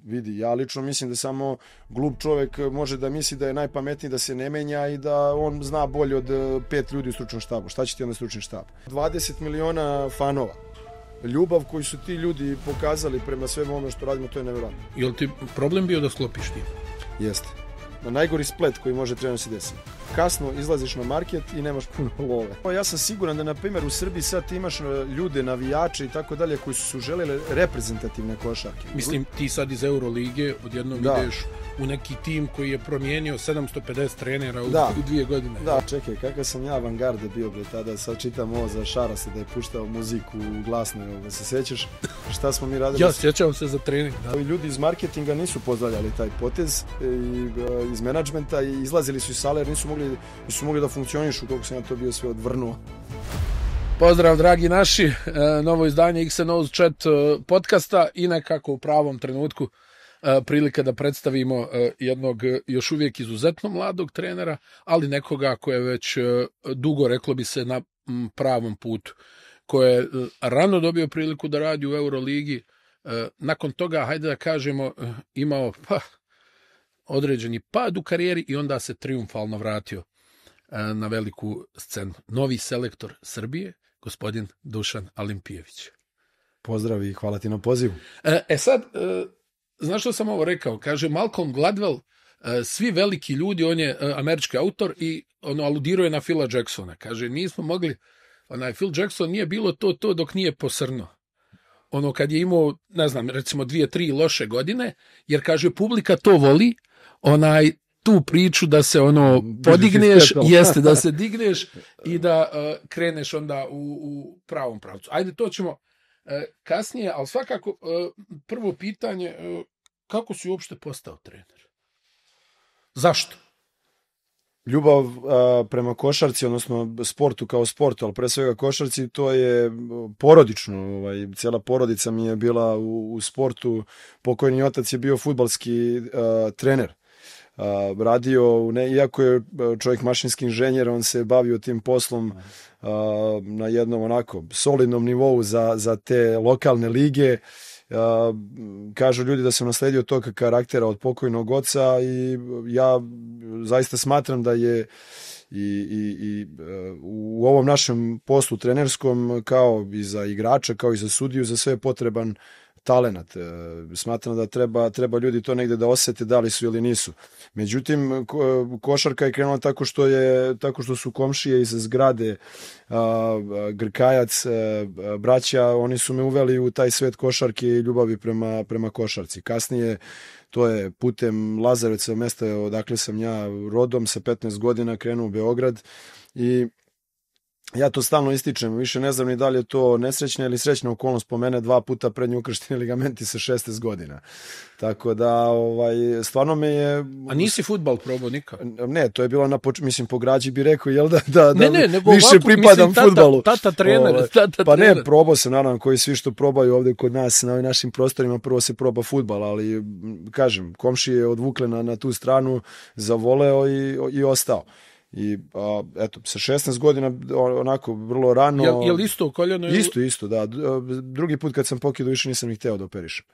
vidi, ja lično mislim da samo glup čovjek može da misli da je najpametniji, da se ne menja i da on zna bolje od 5 ljudi u stručnom štabu. Šta će ti onda stručni štab? 20 miliona fanova. Ljubav koju su ti ljudi pokazali prema svemu ono što radimo, to je nevjerojatno. Jel ti problem bio da sklopiš ti? Jeste. Na najgori splet koji može trenutno se desiti. Kasno izlaziš na market i nemaš puno love. Ja sam siguran da, na primjer, u Srbiji sad ti imaš ljude, navijače i tako dalje koji su želeli reprezentativne košarke. Mislim, ti sad iz Eurolige odjednom ideš u neki tim koji je promijenio 750 trenera u 2 godine. Da, čekaj, kakav sam ja avangarda bio tada, sad čitam ovo za Šarasa da je puštao muziku glasno, se sjećaš šta smo mi radili? Ja sjećam se za trening, da. Ljudi iz marketinga nisu pozdravljali taj potez i iz menadžmenta i izlazili su iz sale jer nisu mogli da funkcionišu, koliko sam ja to bio sve odvrnuo. Pozdrav dragi naši, novo izdanje XNO's Chat podcasta i nekako u pravom trenutku prilika da predstavimo jednog još uvijek izuzetno mladog trenera, ali nekoga ko je već dugo, reklo bi se, na pravom putu, ko je rano dobio priliku da radi u Euroligi, nakon toga, hajde da kažemo, imao određeni pad u karijeri i onda se triumfalno vratio na veliku scenu. Novi selektor Srbije, gospodin Dušan Alimpijević. Pozdrav i hvala ti na pozivu. Sad, znaš što sam ovo rekao? Kaže Malcolm Gladwell, svi veliki ljudi, on je američki autor i aludirao je na Phila Jacksona. Kaže, nismo mogli, Phil Jackson nije bilo to dok nije posrno. Kad je imao, ne znam, recimo 2-3 loše godine, jer kaže, publika to voli, tu priču da se podigneš, jeste, da se digneš i da kreneš onda u pravom pravcu. Ajde, to ćemo kasnije, ali svakako prvo pitanje, kako si uopšte postao trener? Zašto? Ljubav prema košarci, odnosno sportu kao sportu, ali pre svega košarci, to je porodično. Cijela porodica mi je bila u sportu. Pokojni otac je bio fudbalski trener. Radio, iako je čovjek mašinski inženjer, on se bavio tim poslom na jednom solidnom nivou za te lokalne lige. Kažu ljudi da sam nasledio tog karaktera od pokojnog oca i ja zaista smatram da je i u ovom našem poslu trenerskom, kao i za igrača, kao i za sudiju, za sve potreban talenat. Smatram da treba ljudi to negdje da osjete, da li su ili nisu. Međutim, košarka je krenula tako što su komšije iz zgrade, Grkajac, braća, oni su me uveli u taj svet košarke i ljubavi prema košarci. Kasnije, to je putem Lazarevca, mjesta odakle sam ja rodom, sa 15 godina krenuo u Beograd i ja to stalno ističem, više ne znam ni da li je to nesrećna ili srećna okolnost, po mene 2 puta prednji ukršteni ligamenti sa 16 godina. Tako da, stvarno me je... A nisi fudbal probao nikad? Ne, to je bilo po građi bi rekao, jel da više pripadam fudbalu. Tata trener. Pa ne, probao sam, naravno, koji svi što probaju ovdje kod nas, na ovim našim prostorima, prvo se proba fudbal, ali, kažem, komšije odvukle na tu stranu, zavoleo i ostao. I eto, sa 16 godina onako vrlo rano... Je li isto koljeno? Isto, da. Drugi put kad sam pokidao više nisam ni hteo da operišem.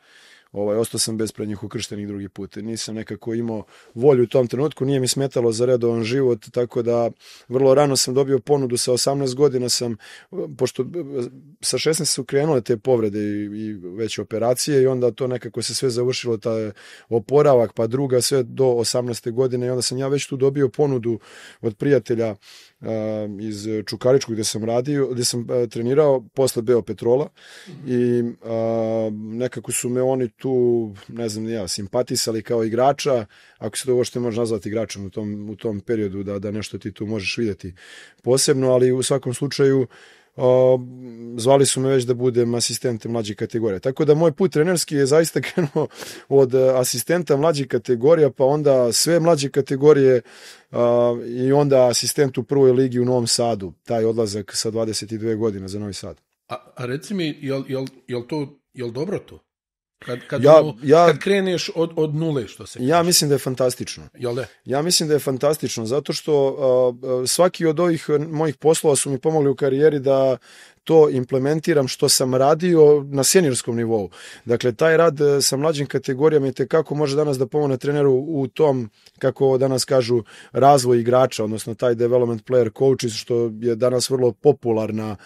Ostao sam bez prednjih ukrštenih drugi put. Nisam nekako imao volju u tom trenutku, nije mi smetalo za redovan život, tako da vrlo rano sam dobio ponudu, sa 18 godina sam, pošto sa 16 su krenule te povrede i veće operacije i onda to nekako se sve završilo, taj oporavak, pa druga, sve do 18. godine i onda sam ja već tu dobio ponudu od prijatelja iz Čukaričkog gdje sam trenirao posle Beopetrola i nekako su me oni tu, ne znam ja, simpatisali kao igrača, ako se to uopšte može nazvati igračom u tom periodu, da nešto ti tu možeš vidjeti posebno, ali u svakom slučaju zvali su me već da budem asistent mlađih kategorija. Tako da moj put trenerski je zaista krenuo od asistenta mlađih kategorija, pa onda sve mlađe kategorije i onda asistent u prvoj ligi u Novom Sadu. Taj odlazak sa 22 godine za Novi Sad. A reci mi, jel dobro to? Kad kreneš od nule, što se kaže. Ja mislim da je fantastično. Jel ne? Ja mislim da je fantastično, zato što svaki od ovih mojih poslova su mi pomogli u karijeri da to implementiram što sam radio na seniorskom nivou. Dakle, taj rad sa mlađim kategorijama itekako može danas da pomogne treneru u tom, kako danas kažu, razvoj igrača, odnosno taj development player coaches, što je danas vrlo popularna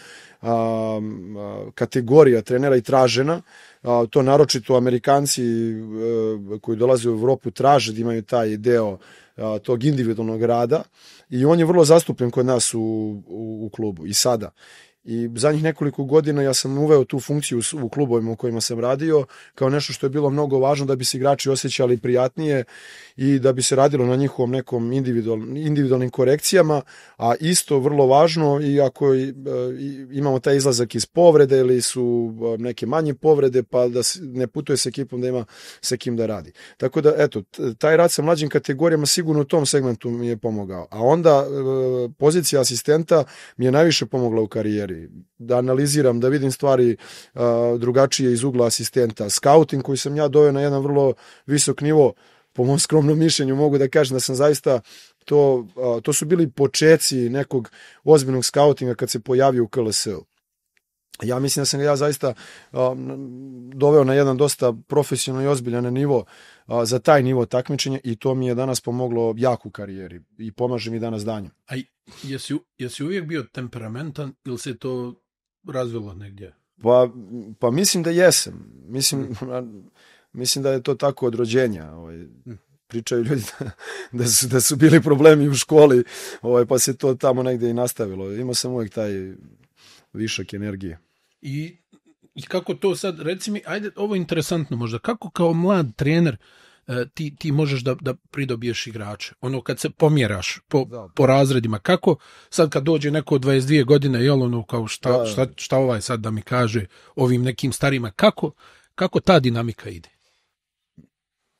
kategorija trenera i tražena. To naročito Amerikanci koji dolaze u Evropu traže da imaju taj deo tog individualnog rada i on je vrlo zastupljen kod nas u klubu i sada. I zadnjih nekoliko godina ja sam uveo tu funkciju u klubovima u kojima sam radio kao nešto što je bilo mnogo važno da bi se igrači osjećali prijatnije i da bi se radilo na njihovom nekom individualnim korekcijama, a isto vrlo važno i ako imamo taj izlazak iz povrede ili su neke manje povrede pa da ne putuje s ekipom da ima sa kim da radi. Tako da, eto, taj rad sa mlađim kategorijama sigurno u tom segmentu mi je pomogao. A onda pozicija asistenta mi je najviše pomogla u karijeri. Da analiziram, da vidim stvari drugačije iz ugla asistenta. Scouting koji sam ja doveo na jedan vrlo visok nivo, po mom skromnom mišljenju mogu da kažem da sam zaista to su bili počeci nekog ozbiljnog skautinga kad se pojavio u KLS-u. Ja mislim da sam ga ja zaista doveo na jedan dosta profesionalno i ozbiljan nivo za taj nivo takmičenja i to mi je danas pomoglo jako u karijeri i pomaže mi danas danjem. A jesi uvijek bio temperamentan ili se to razvilo negdje? Pa mislim da jesam. Mislim da je to tako od rođenja. Pričaju ljudi da su bili problemi u školi, pa se to tamo negdje i nastavilo. Imao sam uvijek taj višak energije. I kako to sad, reci mi, ajde, ovo je interesantno možda, kako kao mlad trener ti možeš da pridobiješ igrače? Ono kad se pomjeraš po razredima, kako sad kad dođe neko od 22 godine, jel ono kao šta ovaj sad da mi kaže ovim nekim starima, kako ta dinamika ide?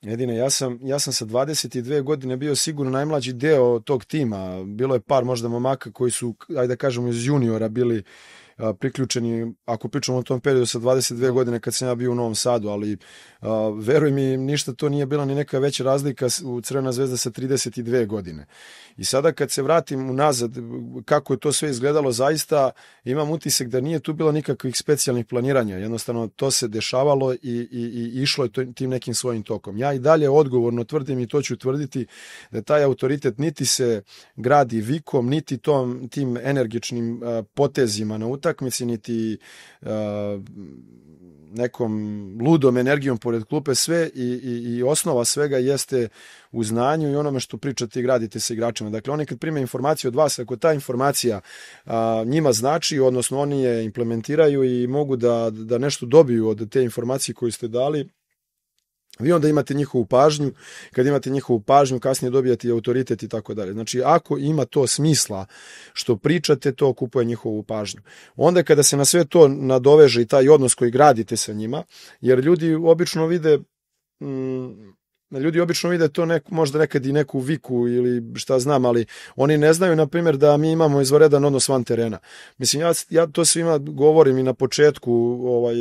Jedine, ja sam sa 22 godine bio sigurno najmlađi deo tog tima. Bilo je par možda momaka koji su, ajde da kažemo, iz juniora bili priključeni, ako pričamo o tom periodu sa 22 godine kad sam ja bio u Novom Sadu, ali veruj mi, ništa to nije bila ni neka veća razlika u Crvena zvezda sa 32 godine. I sada kad se vratim unazad, kako je to sve izgledalo, zaista imam utisak da nije tu bilo nikakvih specijalnih planiranja. Jednostavno to se dešavalo i išlo je tim nekim svojim tokom. Ja i dalje odgovorno tvrdim i to ću tvrditi da taj autoritet niti se gradi vikom, niti tim energičnim potezima na utakmici, niti nekom ludom energijom pored klupe, sve i osnova svega jeste u znanju i onome što pričate i gradite sa igračima. Dakle, oni kad prime informaciju od vas, ako ta informacija njima znači, odnosno oni je implementiraju i mogu da nešto dobiju od te informacije koju ste dali, vi onda imate njihovu pažnju, kad imate njihovu pažnju, kasnije dobijate i autoritet i tako dalje. Znači, ako ima to smisla što pričate, to kupuje njihovu pažnju. Onda kada se na sve to nadoveže i taj odnos koji gradite sa njima, jer ljudi obično vide to možda nekad i neku viku ili šta znam, ali oni ne znaju, na primjer, da mi imamo izvanredan odnos van terena. Mislim, ja to svima govorim i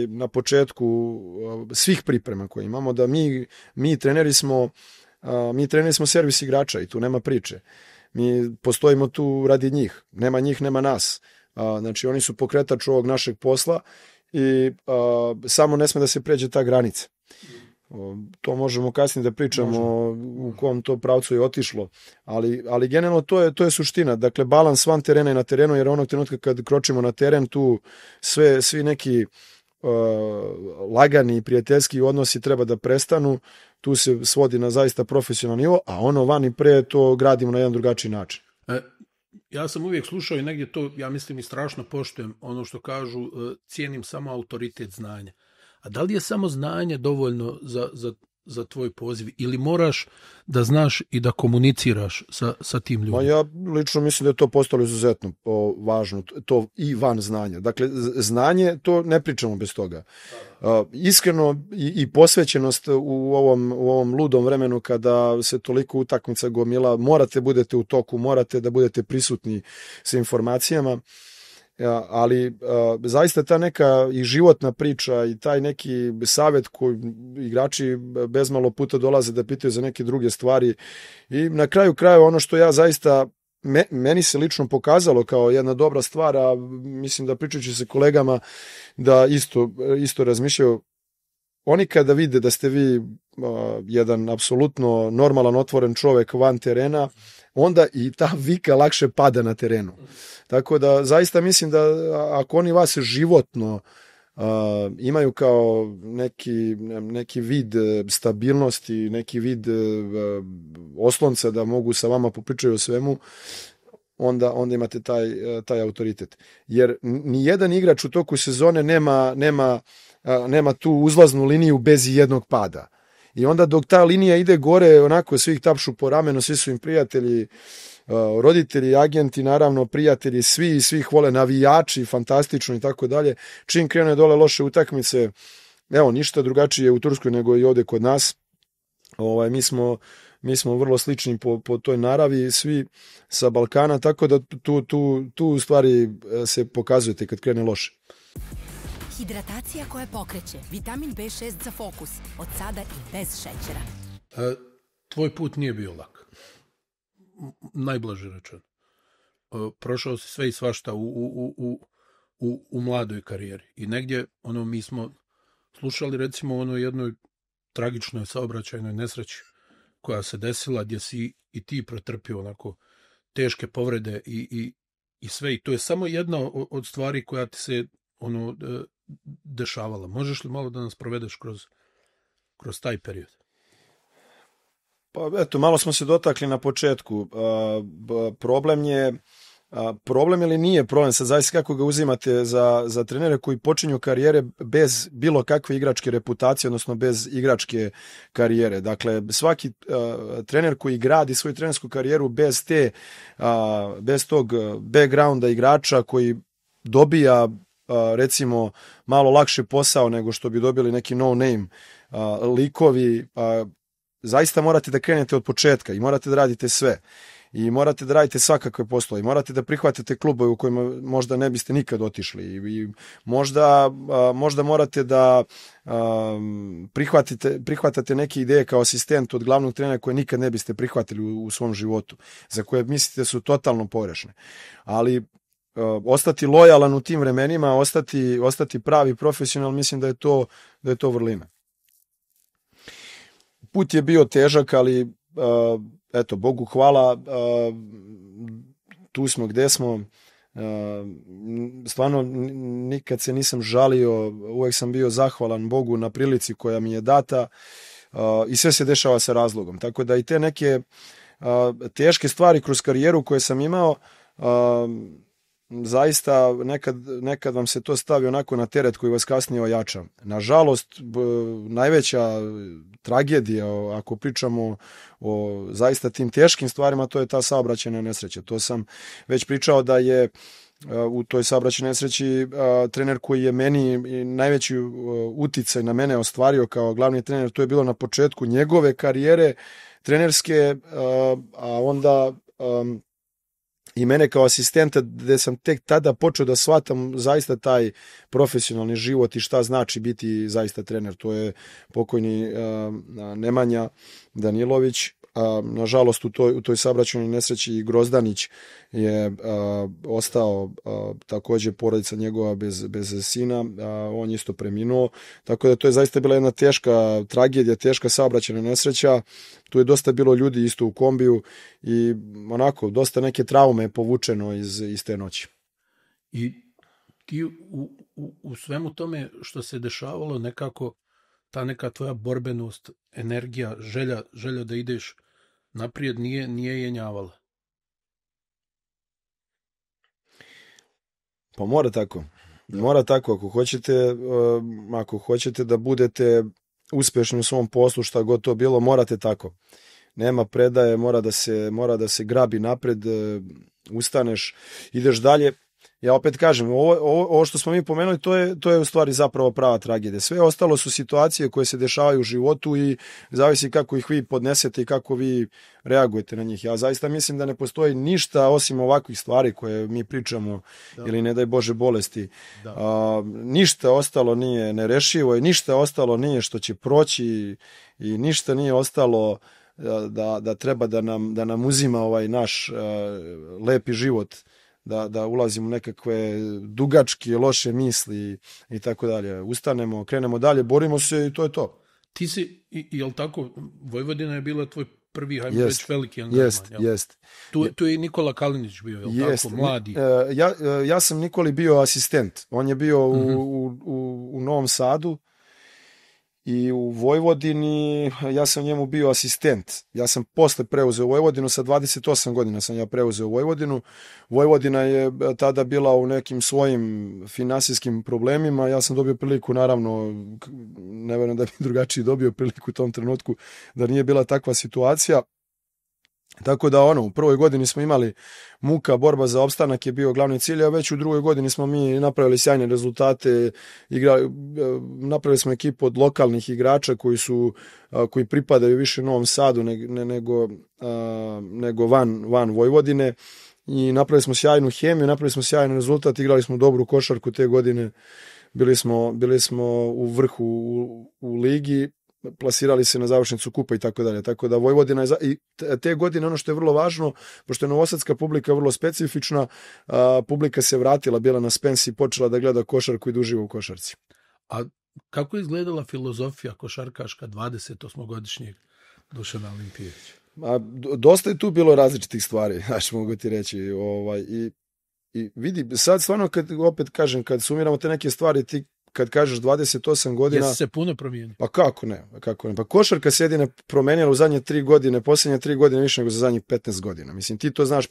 na početku svih priprema koje imamo, da mi treneri smo servis igrača i tu nema priče. Mi postojimo tu radi njih. Nema njih, nema nas. Znači, oni su pokretač ovog našeg posla i samo ne sme da se pređe ta granica. To možemo kasnije da pričamo u kom to pravcu je otišlo, ali generalno to je suština. Dakle, balans van terena i na terenu, jer onog trenutka kad kročimo na teren, tu svi neki lagani i prijateljski odnosi treba da prestanu, tu se svodi na zaista profesionalni nivo, a ono van i pre to gradimo na jedan drugačiji način. Ja sam uvijek slušao i negdje to, ja mislim, i strašno poštujem ono što kažu, cijenim samo autoritet znanja. A da li je samo znanje dovoljno za tvoj poziv ili moraš da znaš i da komuniciraš sa tim ljudima? Ja lično mislim da je to postalo izuzetno važno, to i van znanja. Dakle, znanje, to ne pričamo bez toga. Iskreno i posvećenost u ovom ludom vremenu kada se toliko utakmica gomila, morate budete u toku, morate da budete prisutni sa informacijama. Ali zaista ta neka i životna priča i taj neki savjet koji igrači bezmalo puta dolaze da pitaju za neke druge stvari i na kraju krajeva ono što ja zaista meni se lično pokazalo kao jedna dobra stvar, a mislim da pričajući se kolegama da isto razmišljaju, oni kada vide da ste vi jedan apsolutno normalan, otvoren čovek van terena, onda i ta vika lakše pada na terenu. Tako da zaista mislim da ako oni vas životno imaju kao neki vid stabilnosti, neki vid oslonca da mogu sa vama popričaju o svemu, onda imate taj autoritet. Jer ni jedan igrač u toku sezone nema tu uzlaznu liniju bez jednog pada. I onda dok ta linija ide gore, onako svi ih tapšu po ramenu, svi su im prijatelji, roditelji, agenti, naravno prijatelji, svi ih vole, navijači, fantastično i tako dalje. Čim krene dole loše utakmice, evo, ništa drugačije u Turskoj nego i ovde kod nas. Mi smo vrlo slični po toj naravi, svi sa Balkana, tako da tu u stvari se pokazujete kad krene loše. Hidratacija koja pokreće, vitamin B6 za fokus, od sada i bez šećera. Tvoj put nije bio lak. Najblaže rečeno. Prošao si sve i svašta u mladoj karijeri. I negdje, mi smo slušali recimo o jednoj tragičnoj saobraćajnoj nesreći koja se desila, gdje si i ti pretrpio onako teške povrede i sve. I to je samo jedna od stvari koja ti se dešavala. Možeš li malo da nas provedeš kroz taj period? Pa eto, malo smo se dotakli na početku. Problem ili nije problem, sad zaista kako ga uzimate za trenere koji počinju karijere bez bilo kakve igračke reputacije, odnosno bez igračke karijere. Dakle, svaki trener koji gradi svoju trenersku karijeru bez tog backgrounda igrača koji dobija recimo malo lakši posao nego što bi dobili neki no name likovi, zaista morate da krenete od početka i morate da radite sve. I morate da radite svakakve poslove. I morate da prihvatite klubove u kojima možda ne biste nikad otišli. I možda morate da prihvatate neke ideje kao asistent od glavnog trenera koje nikad ne biste prihvatili u svom životu. Za koje mislite su totalno pogrešne. Ali ostati lojalan u tim vremenima, ostati pravi profesional, mislim da je to vrlina. Put je bio težak, ali eto, Bogu hvala, tu smo gde smo. Stvarno nikad se nisam žalio, uvek sam bio zahvalan Bogu na prilici koja mi je data i sve se dešava sa razlogom. Tako da i te neke teške stvari kroz karijeru koje sam imao, zaista nekad vam se to stavi onako na teret koji vas kasnije ojača. Nažalost, najveća tragedija, ako pričamo o zaista tim teškim stvarima, to je ta saobraćajna nesreća. To sam već pričao da je u toj saobraćajnoj nesreći trener koji je meni najveći uticaj na mene ostvario kao glavni trener, to je bilo na početku njegove karijere trenerske, a onda i mene kao asistenta, gde sam tek tada počeo da shvatam zaista taj profesionalni život i šta znači biti zaista trener. To je pokojni Nemanja Danilović. Nažalost, u toj saobraćajnoj nesreći i Grozdanić je ostao, takođe porodica njegova bez sina, on je isto preminuo, tako da to je zaista bila jedna teška tragedija, teška saobraćajna nesreća. Tu je dosta bilo ljudi isto u kombiju i onako, dosta neke traume je povučeno iz te noći. I ti u svemu tome što se dešavalo, nekako ta neka tvoja borbenost, energija, želja da ideš naprijed nije jenjavala. Pa mora tako. Mora tako. Ako hoćete da budete uspešni u svom poslu, šta god to bilo, morate tako. Nema predaje, mora da se grabi napred, ustaneš, ideš dalje. Ja opet kažem, ovo što smo mi pomenuli, to je u stvari zapravo prava tragedija. Sve ostalo su situacije koje se dešavaju u životu i zavisi kako ih vi podnesete i kako vi reagujete na njih. Ja zaista mislim da ne postoji ništa osim ovakvih stvari koje mi pričamo, ili ne daj Bože bolesti. Ništa ostalo nije nerešivo i ništa ostalo nije što će proći i ništa nije ostalo da treba da nam uzima ovaj naš lepi život, da ulazimo u nekakve dugačke, loše misli i tako dalje. Ustanemo, krenemo dalje, borimo se i to je to. Ti si, jel tako, Vojvodina je bila tvoj prvi, hajmo reći, veliki angažman. Jest. Tu je Nikola Kalinić bio, jel tako, mladi? Ja sam Nikoli bio asistent. On je bio u Novom Sadu i u Vojvodini, ja sam njemu bio asistent. Ja sam posle preuzeo Vojvodinu, sa 28 godina sam ja preuzeo Vojvodinu. Vojvodina je tada bila u nekim svojim finansijskim problemima. Ja sam dobio priliku, naravno, ne verujem da bi drugačiji dobio priliku u tom trenutku, da nije bila takva situacija. Tako da u prvoj godini smo imali muka, borba za opstanak je bio glavni cilj, a već u drugoj godini smo mi napravili sjajne rezultate, napravili smo ekipu od lokalnih igrača koji pripadaju više Novom Sadu nego van Vojvodine i napravili smo sjajnu hemiju, napravili smo sjajan rezultat, igrali smo dobru košarku te godine, bili smo u vrhu u ligi, plasirali se na završnicu kupa i tako dalje. Tako da Vojvodina je i te godine ono što je vrlo važno, pošto je novosadska publika vrlo specifična, publika se vratila, bila na Spensi i počela da gleda košarku i da uživa u košarci. A kako je izgledala filozofija košarkaška 28-godišnjeg Dušana Olimpijevića? Dosta je tu bilo različitih stvari, mogu ti reći. I vidi, sad stvarno kad sumiramo te neke stvari, ti kad kažeš 28 godina... Jesi se puno promijenio? Pa kako ne? Pa košarka se jedine promenila u zadnje 3 godine, posljednje 3 godine više nego za zadnjih 15 godina. Mislim, ti to znaš,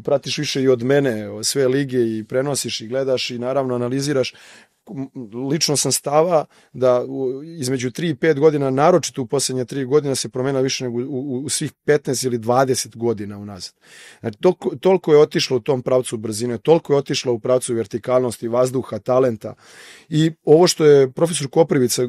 pratiš više i od mene, sve lige i prenosiš i gledaš i naravno analiziraš. Lično sam stava da između 3 i 5 godina, naročito u posljednje 3 godina, se promenila više nego u svih 15 ili 20 godina unazad. Znači, toliko je otišlo u tom pravcu brzine, toliko je otišlo u pravcu vertikalnosti, vazduha, talenta. I ovo što je profesor Koprivica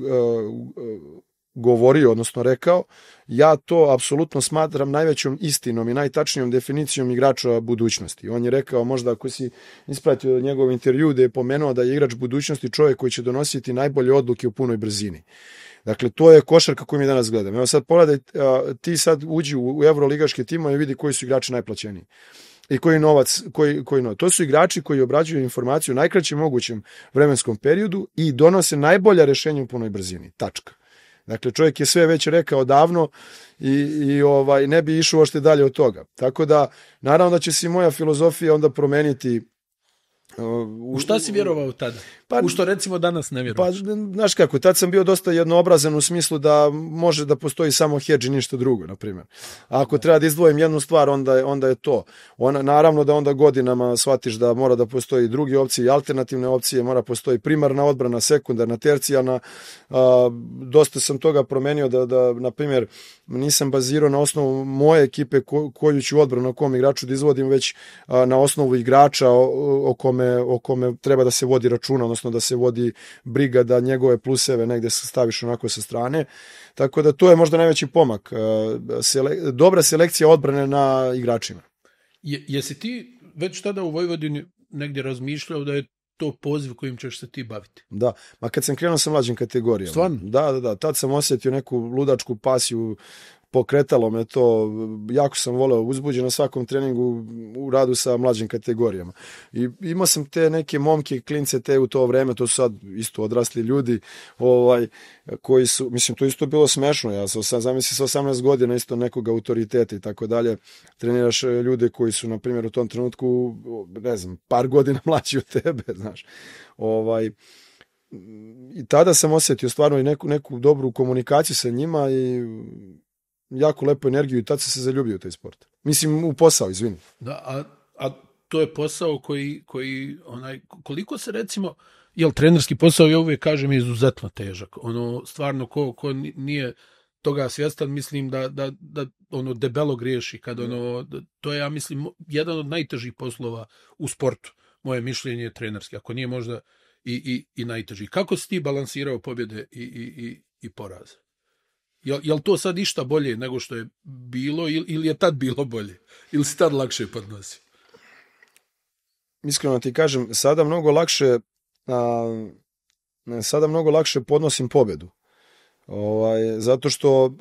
govorio, odnosno rekao, ja to apsolutno smatram najvećom istinom i najtačnijom definicijom igrača budućnosti. On je rekao, možda ako si ispratio njegov intervju, da je pomenuo da je igrač budućnosti čovjek koji će donositi najbolje odluke u punoj brzini. Dakle, to je košarka koju mi danas gledamo. Evo sad pogledaj, ti sad uđi u evroligaške timove i vidi koji su igrači najplaćeniji. I koji novac. To su igrači koji obrađuju informaciju u najkraćem mogućem vremenskom periodu i donose najbolja rješenja u punoj brzini. Tačka. Dakle, čovjek je sve već rekao davno i ne bi išao ošte dalje od toga. Tako da, naravno da će se i moja filozofija onda promeniti. U šta si vjerovao tada? U što recimo danas ne vjerovaš? Pa, znaš kako, tad sam bio dosta jednoobrazan u smislu da može da postoji samo hedge i ništa drugo, na primjer. A ako treba da izdvojim jednu stvar, onda je to. Naravno da onda godinama shvatiš da mora da postoji druge opcije i alternativne opcije, mora postoji primarna odbrana, sekundarna, tercijarna. Dosta sam toga promenio da na primjer, nisam bazirao na osnovu moje ekipe koju ću odbranu, o kom igraču da izvodim, već na osnovu igrača o kome treba da se vodi računa, odnosno da se vodi briga da njegove pluseve negde staviš onako sa strane. Tako da to je možda najveći pomak. Dobra selekcija odbrane na igračima. Jesi ti već tada u Vojvodini negdje razmišljao da je to poziv kojim ćeš se ti baviti? Da, ma kad sam krenuo sa mlađim kategorijama. Stvarno? Da, tad sam osjetio neku ludačku pasiju, pokretalo me to, jako sam voleo, uzbuđen na svakom treningu u radu sa mlađim kategorijama. I imao sam te neke momke, klince te u to vreme, to su sad isto odrasli ljudi, koji su, mislim, to isto bilo smešno, ja sam zamislio sa 18 godina isto nekog autoriteta i tako dalje, treniraš ljude koji su, na primjer, u tom trenutku, ne znam, par godina mlađi od tebe, znaš. I tada sam osjetio stvarno i neku dobru komunikaciju sa njima i jako lepu energiju i tad sam se zaljubio u taj sport. Mislim, u posao, izvini. Da, a to je posao koji koliko se recimo, trenerski posao, ja uvijek kažem, je izuzetno težak. Stvarno, ko nije toga svjestan, mislim da debelo griješi. To je, ja mislim, jedan od najtežih poslova u sportu. Moje mišljenje je trenerski, ako nije možda i najteži. Kako si ti balansirao pobjede i poraze? Jel to sad išta bolje nego što je bilo ili je tad bilo bolje? Ili si tad lakše podnosio? Iskreno ti kažem, sada mnogo lakše podnosim pobjedu. Zato što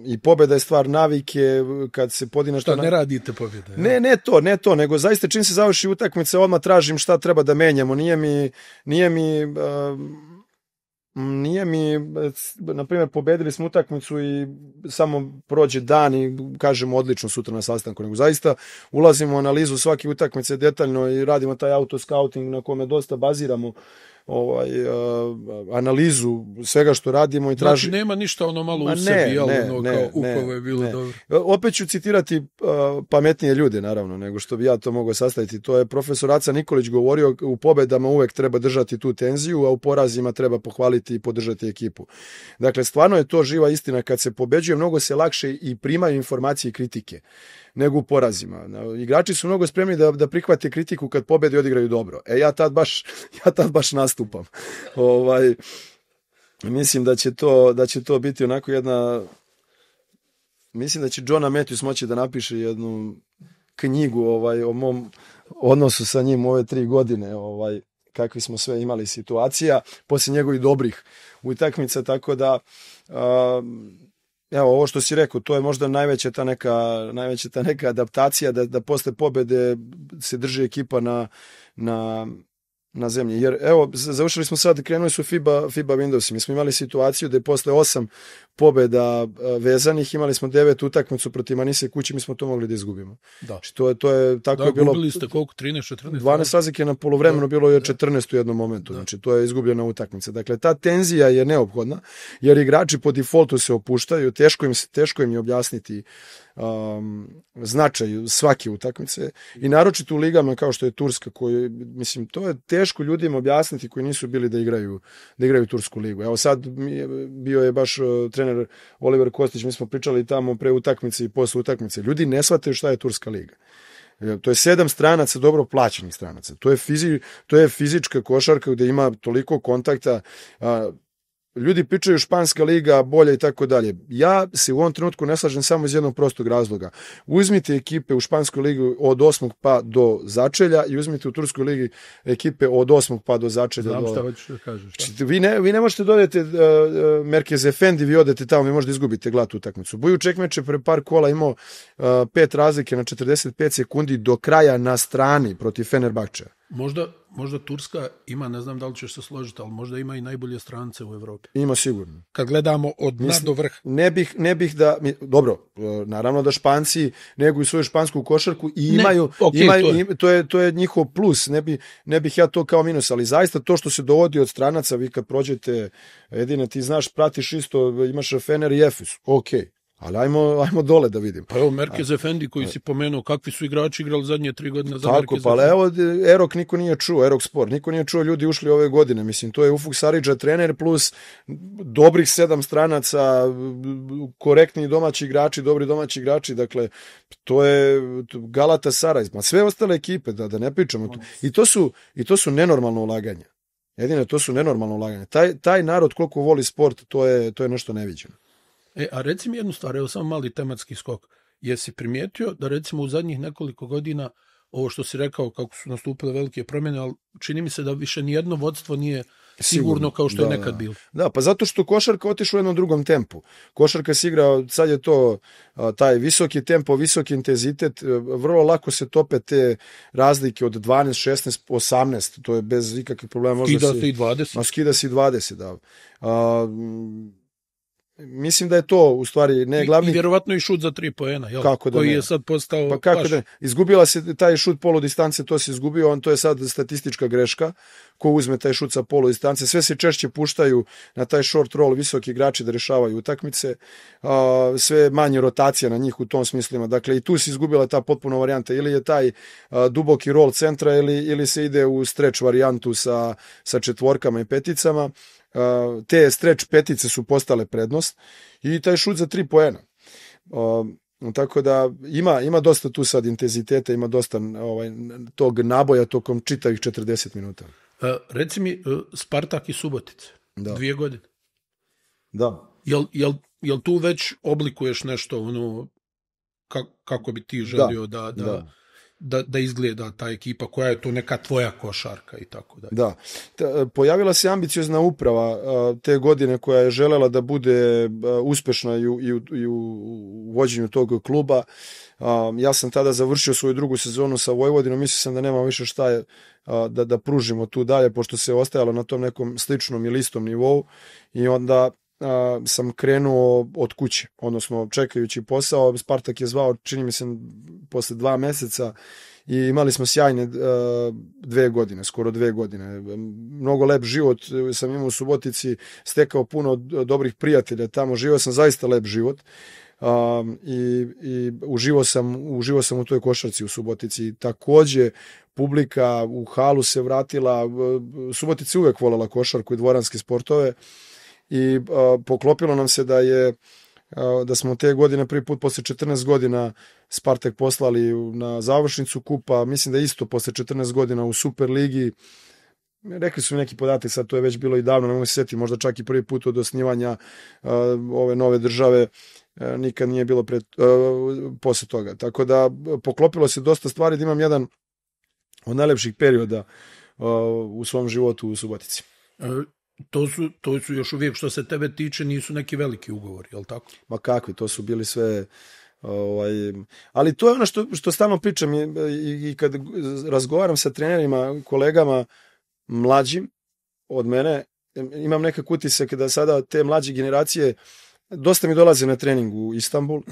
i pobjeda je stvar navike, kad se podigne šta ne radite pobjede? Ne to, nego zaista čim se završi utakmica odmah tražim šta treba da menjamo. Nije mi, na primjer, pobedili smo utakmicu i samo prođe dan i kažemo odlično sutra na sastanku, nego zaista ulazimo u analizu svake utakmice detaljno i radimo taj autoscouting na kome dosta baziramo analizu svega što radimo i traži. Znači nema ništa ono malo u sebi, kao ukovo je bilo dobro. Opet ću citirati pametnije ljude, naravno, nego što bi ja to mogao sastaviti. To je profesor Aca Nikolić govorio, u pobedama uvek treba držati tu tenziju, a u porazima treba pohvaliti i podržati ekipu. Dakle, stvarno je to živa istina. Kad se pobeđuje, mnogo se lakše i primaju informacije i kritike nego u porazima. Igrači su mnogo spremni da prihvate kritiku kad pobede i odigraju dobro. Ja tad baš nastupam. Mislim da će to biti onako jedna... Mislim da će Johna Matthews moći da napiše jednu knjigu o mom odnosu sa njim ove 3 godine, kakvi smo sve imali situacija, poslije njegovih dobrih utakmica, tako da... Evo, ovo što si rekao, to je možda najveća ta neka adaptacija da posle pobede se drži ekipa na zemlji. Jer evo, završili smo sad, krenuli su FIBA Windowsi. Mi smo imali situaciju da je posle 8 pobeda vezanih, imali smo 9 utakmicu protiv Manise kući, mi smo to mogli da izgubimo. Da. To je tako je bilo. Gubili ste koliko? 13, 14? 12 razlike na polovremenu, bilo je 14 u jednom momentu. Da. Znači, to je izgubljena utakmica. Dakle, ta tenzija je neophodna, jer igrači po defaultu se opuštaju, teško im je objasniti značaj svake utakmice i naročito u ligama kao što je Turska, koji, mislim, to je teško ljudima objasniti koji nisu bili da igraju Tursku ligu. Evo sad bio je baš trener Oliver Kostić, mi smo pričali tamo pre utakmice i posle utakmice. Ljudi ne shvataju šta je Turska liga. To je 7 stranaca, dobro plaćenih stranaca. To je fizička košarka gde ima toliko kontakta. Ljudi pričaju španska liga bolja i tako dalje. Ja se u ovom trenutku ne slažem samo iz jednog prostog razloga. Uzmite ekipe u španskoj ligi od 8. pa do začelja i uzmite u turskoj ligi ekipe od 8. pa do začelja. Znam šta hoćeš da kažeš. Vi ne možete dodati Merkez Efendi, vi odete tamo, vi možete izgubiti glatnu utakmicu. Buju Čekmeče pre par kola imao 5 razlike na 45 sekundi do kraja na strani protiv Fenerbahčea. Možda Turska ima, ne znam da li ćeš se složiti, ali možda ima i najbolje strance u Evropi. Ima sigurno. Kad gledamo od dna do vrha. Ne bih da... Dobro, naravno da Španci neguju svoju špansku košarku i imaju... To je njihov plus. Ne bih ja to kao minus, ali zaista to što se dovodi od stranaca, vi kad prođete, Edine, ti znaš, pratiš isto, imaš Fener i Efes. Okej. Ali ajmo dole da vidim. Pa evo Merkez Efendi koji si pomenuo, kakvi su igrači igrali zadnje 3 godine za Merkez Efendi. Tako, pa evo Erok niko nije čuo, Erok Sport, niko nije čuo, ljudi ušli ove godine. Mislim, to je Ufuk Saridža trener plus dobrih 7 stranaca, korektni domaći igrači, dobri domaći igrači, dakle, to je Galatasaray, ma sve ostale ekipe, da ne pričamo. I to su nenormalno ulaganja. Jedine, to su nenormalno ulaganja. Taj narod koliko voli sport, to je nešto neviđeno. A reci mi jednu stvar, evo samo mali tematski skok. Jesi primijetio da recimo u zadnjih nekoliko godina, ovo što si rekao kako su nastupile velike promjene, ali čini mi se da više nijedno vodstvo nije sigurno kao što je nekad bilo. Da, pa zato što košarka otišla u jednom drugom tempu. Košarka se igra, sad je to taj visoki tempo, visoki intenzitet, vrlo lako se tope te razlike od 12, 16, 18, to je bez ikakvih problema. Skida se i 20. Skida se i 20, da. Mislim da je to u stvari ne glavni... I vjerovatno i šut za 3 poena, jel? Kako da koji ne? Je sad postao... Pa kako da ne? Izgubila se taj šut polu distance, to se izgubio, to je sad statistička greška. Ko uzme taj šut sa polu distance, sve se češće puštaju na taj short roll visoki igrači da rešavaju utakmice, sve manje rotacija na njih u tom smislima. Dakle, i tu se izgubila ta potpuno varijanta. Ili je taj duboki roll centra ili se ide u stretch varijantu sa četvorkama i peticama. Te stretch petice su postale prednost i taj šut za 3 poena. Tako da ima dosta tu sad intenziteta, ima dosta tog naboja tokom čitavih 40 minuta. Reci mi, Spartak i Subotice, 2 godine. Da. Jel tu već oblikuješ nešto, kako bi ti želio da... da izgleda ta ekipa, koja je to neka tvoja košarka i tako dalje. Da. Pojavila se ambiciozna uprava te godine koja je želela da bude uspešna i u vođenju tog kluba. Ja sam tada završio svoju drugu sezonu sa Vojvodinom, mislio sam da nema više šta je da pružimo tu dalje, pošto se ostajalo na tom nekom sličnom ili istom nivou, i onda sam krenuo od kuće, odnosno čekajući posao. Spartak je zvao, čini mi se, posle 2 meseca i imali smo sjajne 2 godine, skoro 2 godine. Mnogo lep život sam imao u Subotici, stekao puno dobrih prijatelja tamo, živio sam zaista lep život. I uživao sam u toj košarci u Subotici. Takođe, publika u halu se vratila. Subotica uvek voljela košarku i dvoranske sportove i poklopilo nam se da smo te godine prvi put posle 14 godina Spartak poslali na završnicu kupa, mislim da isto posle 14 godina u Superligi. Rekli su mi neki podatak, sad to je već bilo i davno, ne mogu se setiti, možda čak i prvi put od osnivanja ove nove države, nikad nije bilo posle toga. Tako da poklopilo se dosta stvari, da imam jedan od najlepših perioda u svom životu u Subotici. To su još uvijek, što se tebe tiče, nisu neki veliki ugovori, je li tako? Ma kakvi, to su bili sve... ali to je ono što stalno pričam i kad razgovaram sa trenerima, kolegama mlađim od mene, imam nekak utisak da sada te mlađe generacije dosta mi dolaze na trening u Istanbul,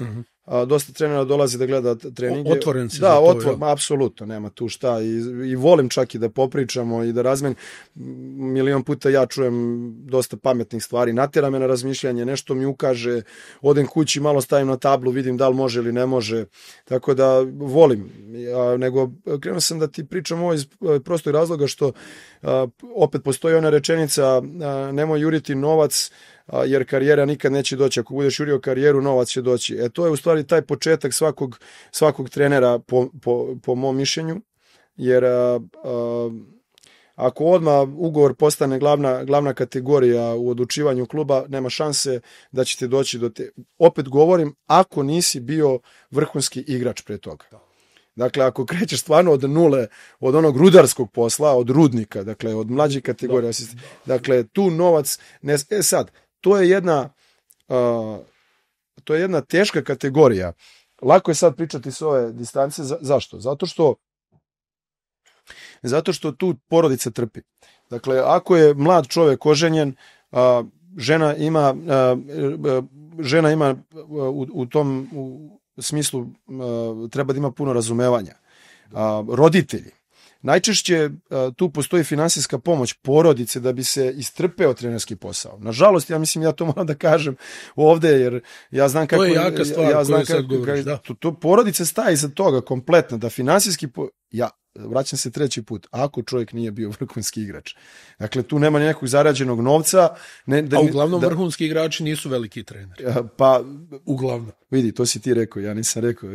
dosta trenera dolazi da gleda treninge. Otvoren si za to, apsolutno, nema tu šta. I volim čak i da popričamo i da razmenim. Milion puta ja čujem dosta pametnih stvari, natera me na razmišljanje, nešto mi ukaže, odem kući, malo stavim na tablu, vidim da li može ili ne može. Tako da volim. Nego krenuo sam da ti pričam ovo iz prostog razloga što opet postoji ona rečenica, nemoj juriti novac, jer karijera nikad neće doći. Ako budeš jurio karijeru, novac će doći. To je u stvari taj početak svakog trenera po mom mišljenju, jer ako odmah ugovor postane glavna kategorija u odlučivanju kluba, nema šanse da ćete doći do te. Opet govorim, ako nisi bio vrhunski igrač pre toga. Dakle, ako krećeš stvarno od nule, od onog rudarskog posla, od rudnika, dakle, od mlađih kategorija, dakle, tu novac... sad, to je jedna teška kategorija. Lako je sad pričati s ove distance. Zašto? Zato što tu porodica trpi. Dakle, ako je mlad čovjek oženjen, žena ima u tom smislu treba da ima puno razumevanja. Roditelji. Najčešće tu postoji finansijska pomoć porodice da bi se istrpeo trenerski posao. Nažalost, ja to moram da kažem ovde, jer ja znam kako... To je jaka stvar koju sad govoriš, da. To porodice staje iza toga kompletno, da finansijski... vraćam se 3. put, ako čovjek nije bio vrhunski igrač. Dakle, tu nema nekog zarađenog novca. A uglavnom vrhunski igrači nisu veliki treneri. Pa, uglavnom. Vidi, to si ti rekao, ja nisam rekao.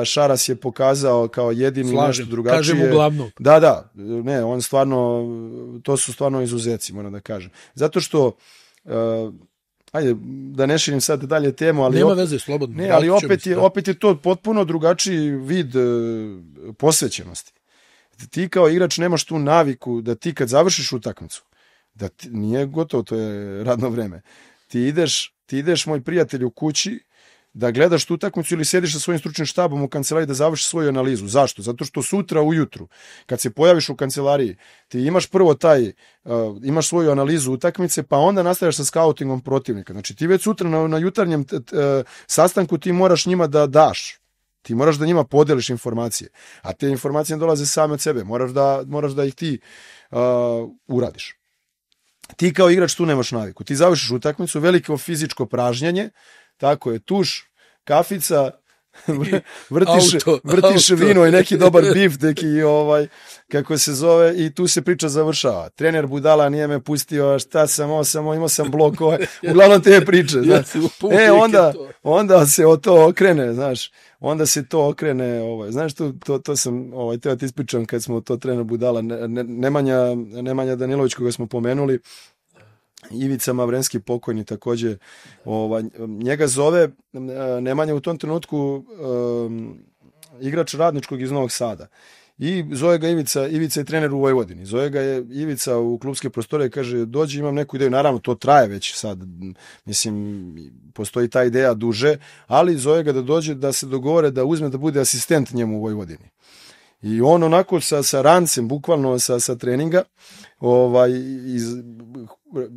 Šaras je pokazao kao jedini nešto drugačije. Kažem uglavnom. Da, ne, on stvarno, to su stvarno izuzeci, moram da kažem. Zato što, ajde, da ne širim sad dalje temu, ali... Nema veze, slobodno. Ne, ali opet je to potpuno drugačiji vid posvećenosti. Ti kao igrač nemaš tu naviku da ti kad završiš utakmicu, da nije gotovo, to je radno vreme. Ti ideš, moj prijatelj, u kući da gledaš tu utakmicu ili sediš sa svojim stručnim štabom u kancelariji da završiš svoju analizu. Zašto? Zato što sutra ujutru, kad se pojaviš u kancelariji, ti imaš prvo imaš svoju analizu utakmice, pa onda nastavljaš sa skautingom protivnika. Znači ti već sutra na jutarnjem sastanku ti moraš njima da daš. Ti moraš da njima podeliš informacije. A te informacije dolaze same od sebe. Moraš da ih ti uradiš. Ti kao igrač tu nemaš naviku. Ti završiš utakmicu, veliko fizičko pražnjanje, tako je, tuš, kafica, vrtiš vino i neki dobar bif, kako se zove, i tu se priča završava. Trener budala nije me pustio, šta sam, imao sam blok, uglavnom te priče. Onda se to okrene, znaš. Znaš, to sam teo ti ispričam kad smo to trener budala, Nemanja Danilović koga smo pomenuli, Ivica Mavrenski pokojni takođe, njega zove Nemanja u tom trenutku igrač Radničkog iz Novog Sada. I zove ga Ivica je trener u Vojvodini. Zove ga je Ivica u klubske prostore i kaže, dođi, imam neku ideju. Naravno, to traje već sad. Mislim, postoji ta ideja duže, ali zove ga da dođe, da se dogovore, da uzme da bude asistent njemu u Vojvodini. I on onako sa rancem, bukvalno sa treninga,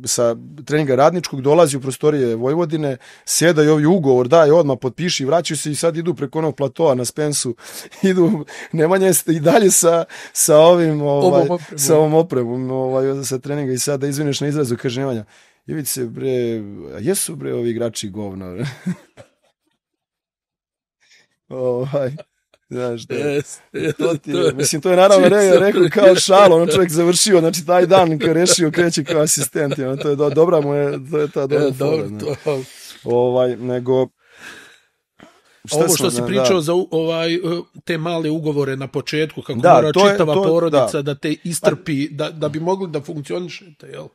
sa treninga Radničkog, dolazi u prostorije Vojvodine, seda i ovi ugovor, daje odmah, potpiši, vraćaju se i sad idu preko onog platoa na Spensu, idu, Nemanja i dalje sa ovim, sa ovom opremom, sa treninga i sad da izvineš na izrazu, kaže Nemanja, Ivice, bre, jesu bre ovi igrači govno, bre. Znaš, mislim, to je naravno rekao kao šalo, ono čovjek završio, znači taj dan kad rešio kreće kao asistent, to je dobra mu je, to je ta dobra fora. Nego... Ovo što si pričao za te male ugovore na početku, kako mora čitava porodica da te istrpi, da bi mogli da funkcionišete, jel?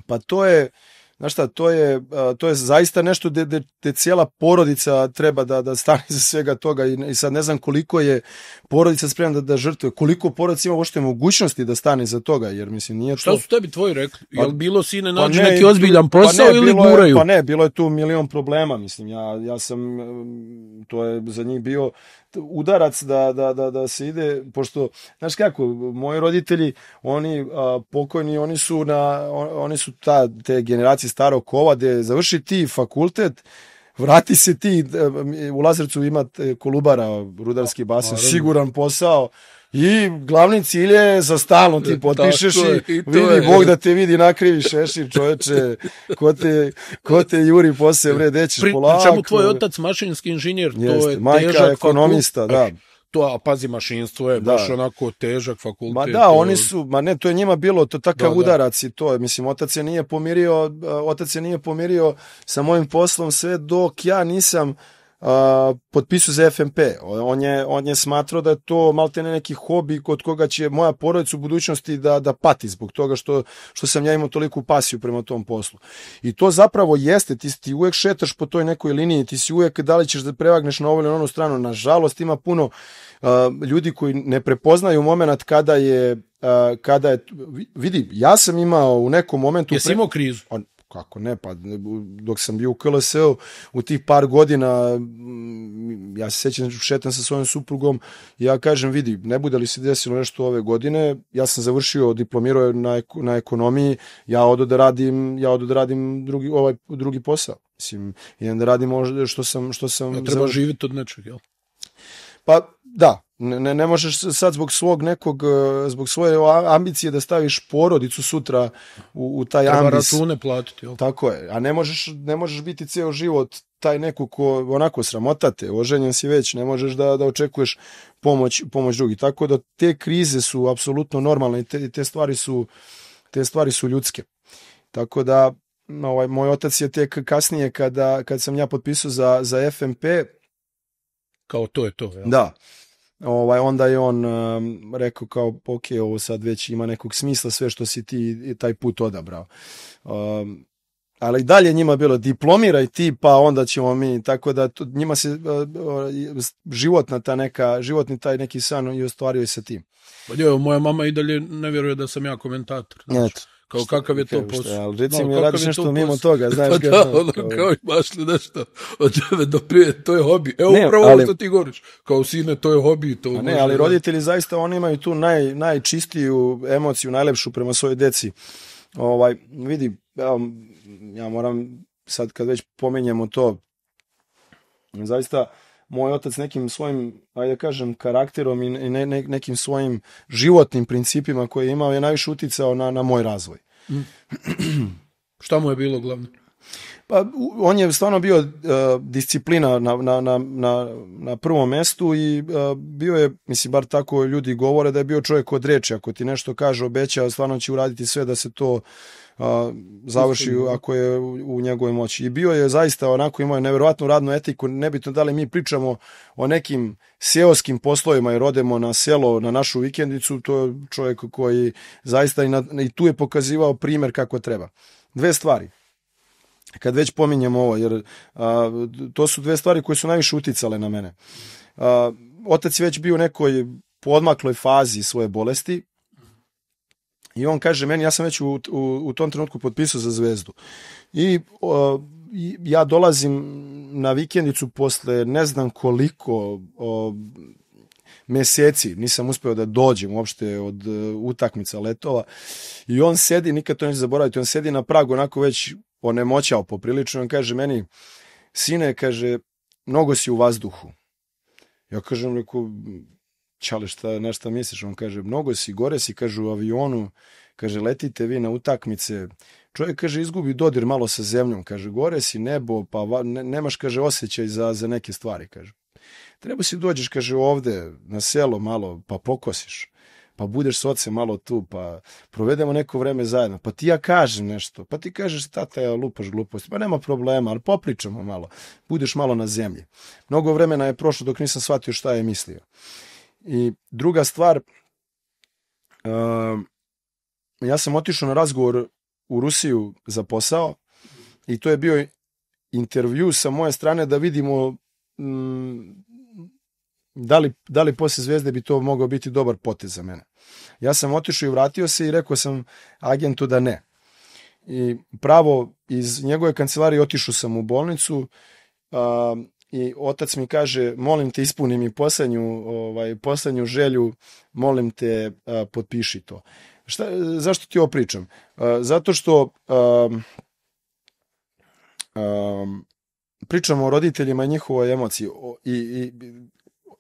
Pa to je... Znaš šta, to je zaista nešto gde cijela porodica treba da stane za svega toga i sad ne znam koliko je porodica spremna da žrtvuje, koliko porodica ima uopšte mogućnosti da stane za toga, jer mislim nije to... Šta su tebi tvoji rekli? Jel bilo sine nađi neki ozbiljan posao ili guraju? Pa ne, bilo je tu milion problema, mislim, ja sam, to je za njih bio udarac da se ide, pošto, znaš kako, moji roditelji, oni pokojni, oni su te generacije starog kova, gde završi ti fakultet, vrati se ti, u Lazarevcu imate Kolubara, rudarski basen, siguran posao, i glavni cilj je za stalno ti potpišeš i vidi Bog da te vidi, nakrivi šešir, čoveče, ko te juri posle, bre, dećeš polako. Pričemu tvoj otac mašinski inženjer, to je majka težak ekonomista, fakultet. Da. To, pazi, mašinstvo je baš onako težak fakultet. Ma da, oni su, to je njima bilo to takav udarac i to, mislim, otac se nije pomirio sa mojim poslom sve dok ja nisam potpisao za FNP. On je smatrao da je to maltene neki hobi kod koga će moja porodica u budućnosti da pati zbog toga što sam ja imao toliku pasiju prema tom poslu. I to zapravo jeste, ti uvek šetaš po toj nekoj liniji, ti si uvek da li ćeš da prevagneš na ovu ili na onu stranu. Nažalost, ima puno ljudi koji ne prepoznaju moment kada je vidi, ja sam imao u nekom momentu... Jesi imao krizu? Kako ne, pa dok sam bio u KLS-u u tih par godina, ja se sećam, šetam sa svojom suprugom, ja kažem, vidi, ne bude li se desilo nešto ove godine, ja sam završio, diplomirao na ekonomiji, ja odo da radim drugi posao. Mislim, idem da radim možda što sam treba živjeti od nečeg, jel? Pa da, ne možeš sad zbog svoje ambicije da staviš porodicu sutra u taj ambis. Treba račune platiti, jel? Tako je, a ne možeš biti ceo život taj neko ko onako sramotate, oženjen si već, ne možeš da očekuješ pomoć drugih. Tako da te krize su apsolutno normalne i te stvari su ljudske. Tako da moj otac je tek kasnije kad sam ja potpisao za FNP, kao to je to, jel? Da. Onda je on rekao kao, ok, ovo sad već ima nekog smisla sve što si ti taj put odabrao. Ali i dalje njima bilo diplomiraj ti, pa onda ćemo mi, tako da njima se životni taj neki san i ostvario i sa tim. Pa moja mama i dalje ne vjeruje da sam ja komentator. Znači. Kao kakav je to posao. Reci mi, radiš nešto mimo toga, znaš. Pa da, kao imaš li nešto od 9 do 5, to je hobi. Evo upravo ovo što ti govoriš. Kao sine, to je hobi. Ne, ali roditelji zaista, oni imaju tu najčistiju emociju, najlepšu prema svojoj deci. Vidi, ja moram sad kad već pominjemo to, zaista moj otac nekim svojim, ajde kažem, karakterom i nekim svojim životnim principima koje je imao je najviše uticao na moj razvoj. Šta mu je bilo glavno? Pa on je stvarno bio disciplina na prvom mestu i bio je, mislim, bar tako ljudi govore, da je bio čovjek od reči. Ako ti nešto kaže, obeća, stvarno će uraditi sve da se to završi ako je u njegovoj moći. I bio je zaista onako, imao je nevjerovatnu radnu etiku, nebitno da li mi pričamo o nekim seoskim poslovima i rodemo na selo, na našu vikendicu, to je čovjek koji zaista i tu je pokazivao primjer kako treba. Dve stvari. Kad već pominjem ovo, jer to su dve stvari koje su najviše uticale na mene. otac je već bio u nekoj poodmakloj fazi svoje bolesti i on kaže meni, ja sam već u tom trenutku potpisao za Zvezdu. I ja dolazim na vikendicu posle ne znam koliko meseci, nisam uspeo da dođem uopšte od utakmica letova i on sedi, nikad to neće zaboraviti, on sedi na pragu onako već onemoćao poprilično, on kaže meni, sine, kaže, mnogo si u vazduhu. Ja kažem, čale, na šta misliš? On kaže, mnogo si, gore si, kaže, u avionu, kaže, letite vi na utakmice. Čovjek, kaže, izgubi dodir malo sa zemljom, kaže, gore si, nebo, pa nemaš, kaže, osjećaj za neke stvari, kaže. Treba si dođeš, kaže, ovde na selo malo, pa pokosiš, pa budeš s ocem malo tu, pa provedemo neko vreme zajedno, pa ti ja kažem nešto, pa ti kažeš, tata, ja lupaš gluposti, pa nema problema, ali popričamo malo, budeš malo na zemlji. Mnogo vremena je prošlo dok nisam shvatio šta je mislio. I druga stvar, ja sam otišao na razgovor u Rusiju za posao i to je bio intervju sa moje strane da vidimo da li posle Zvezde bi to mogao biti dobar potez za mene. Ja sam otišao i vratio se i rekao sam agentu da ne. I pravo iz njegove kancelarije otišao sam u bolnicu i otac mi kaže, molim te, ispuni mi poslednju želju, molim te, potpiši to. Zašto ti ovo pričam? Zato što pričamo o roditeljima i njihovoj emociji i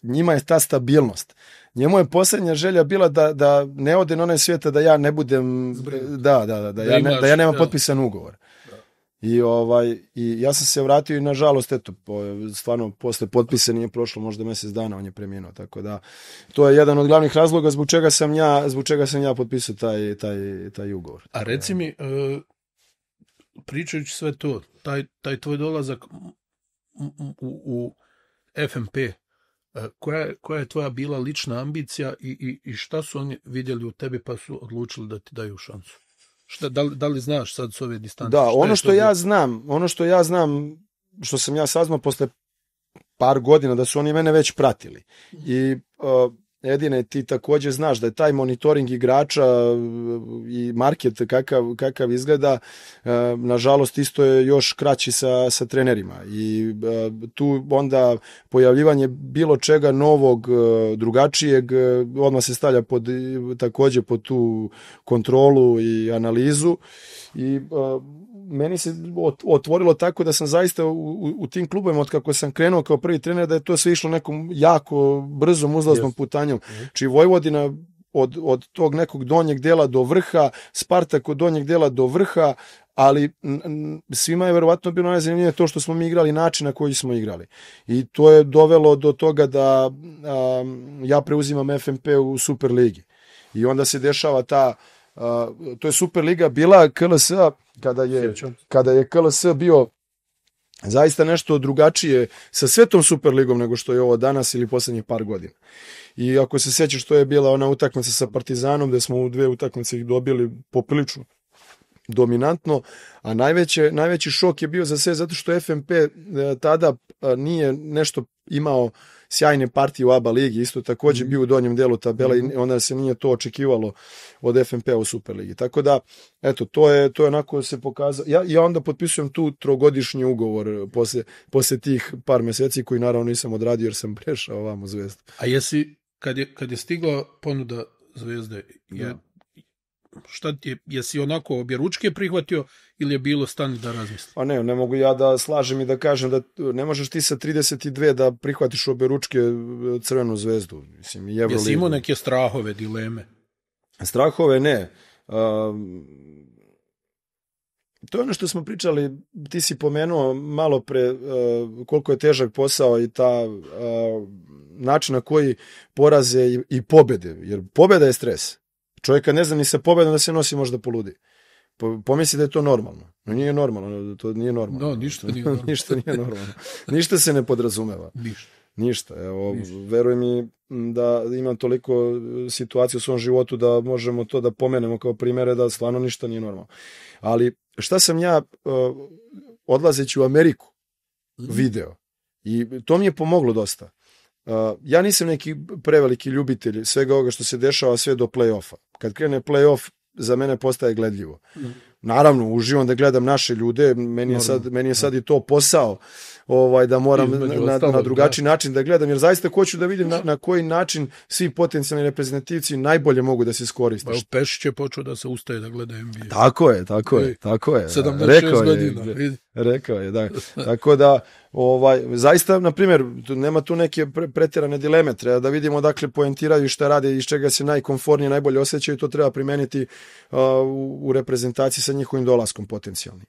njima je ta stabilnost. Njemu je posljednja želja bila da ne ode na onaj svijet, da ja ne budem da ja nemam potpisan ugovor. I ja sam se vratio i nažalost, eto, stvarno posle potpisa nije prošlo možda mjesec dana, on je preminuo, tako da to je jedan od glavnih razloga zbog čega sam ja potpisao taj ugovor. A reci mi, pričajući sve to, taj tvoj dolazak u FNP, koja je tvoja bila lična ambicija i šta su oni vidjeli u tebi pa su odlučili da ti daju šansu? Da li znaš sad s ove distance? Da, ono što ja znam, što sam ja saznao posle par godina, da su oni mene već pratili. I Edine, ti također znaš da je taj monitoring igrača i market kakav izgleda, nažalost isto je još kraći sa trenerima. I tu onda pojavljivanje bilo čega novog, drugačijeg, odmah se stavlja također pod tu kontrolu i analizu. I meni se otvorilo tako da sam zaista u tim klubovima, od kako sam krenuo kao prvi trener, da je to sve išlo nekom jako brzom uzlaznom putanjom. Či Vojvodina od tog nekog donjeg dela do vrha, Spartak od donjeg dela do vrha, ali svima je verovatno bilo najzanimljivije to što smo mi igrali, način na koji smo igrali. I to je dovelo do toga da ja preuzimam FNP u Superligi. I onda se dešava to je Superliga bila KLS kada je KLS bio zaista nešto drugačije sa svetom Superligom nego što je ovo danas ili posljednjih par godina. I ako se sjećaš, to je bila ona utakmica sa Partizanom gde smo u 2 utakmice ih dobili poprilično dominantno, a najveći šok je bio za sve zato što FNP tada nije nešto imao sjajne partije u ABA ligi, isto također bio u donjem delu tabela i onda se nije to očekivalo od FNP-a u Superligi. Tako da, eto, to je onako se pokazalo. Ja onda potpisujem tu 3-godišnji ugovor posle tih par mjeseci koji naravno nisam odradio jer sam prešao ovamo u Zvezdu. A kad je stigla ponuda Zvezde, jesi onako objeručke prihvatio ili je bilo stani da razmisli? Pa ne mogu ja da slažem i da kažem da ne možeš ti sa 32 da prihvatiš objeručke Crvenu Zvezdu. Mislim, i Euroligu. Jesi imao neke strahove, dileme? Strahove ne. To je ono što smo pričali, ti si pomenuo malo pre koliko je težak posao i ta način na koji poraze i pobede, jer pobeda je stres. Čovjek kad ne zna ni sa pobedom da se nosi možda poludi. Pomisli da je to normalno. No nije normalno, to nije normalno. No, ništa nije normalno. Ništa nije normalno. Ništa se ne podrazumeva. Ništa. Evo, veruj mi da imam toliko situacija u svom životu da možemo to da pomenemo kao primjere da stvarno ništa nije normalno. Ali šta sam ja odlazeći u Ameriku video i to mi je pomoglo dosta. ja nisam neki preveliki ljubitelj svega ovoga što se dešava sve do play-offa. Kad krene play-off, za mene postaje gledljivo. Naravno, uživam da gledam naše ljude, meni je sad i to posao, da moram na drugačiji način da gledam, jer zaista hoću da vidim na koji način svi potencijalni reprezentativci najbolje mogu da se iskoriste. Pešić je počeo da se ustaje da gleda NBA. Tako je. 76 godina. Rekao je, da. Tako da, zaista, na primjer, nema tu neke pretjerane dileme, treba da vidimo dakle poentiraju šta rade i iz čega se najkomfornije, najbolje osjećaju, to treba primeniti u reprezentaciji sa njihovim dolaskom potencijalnim.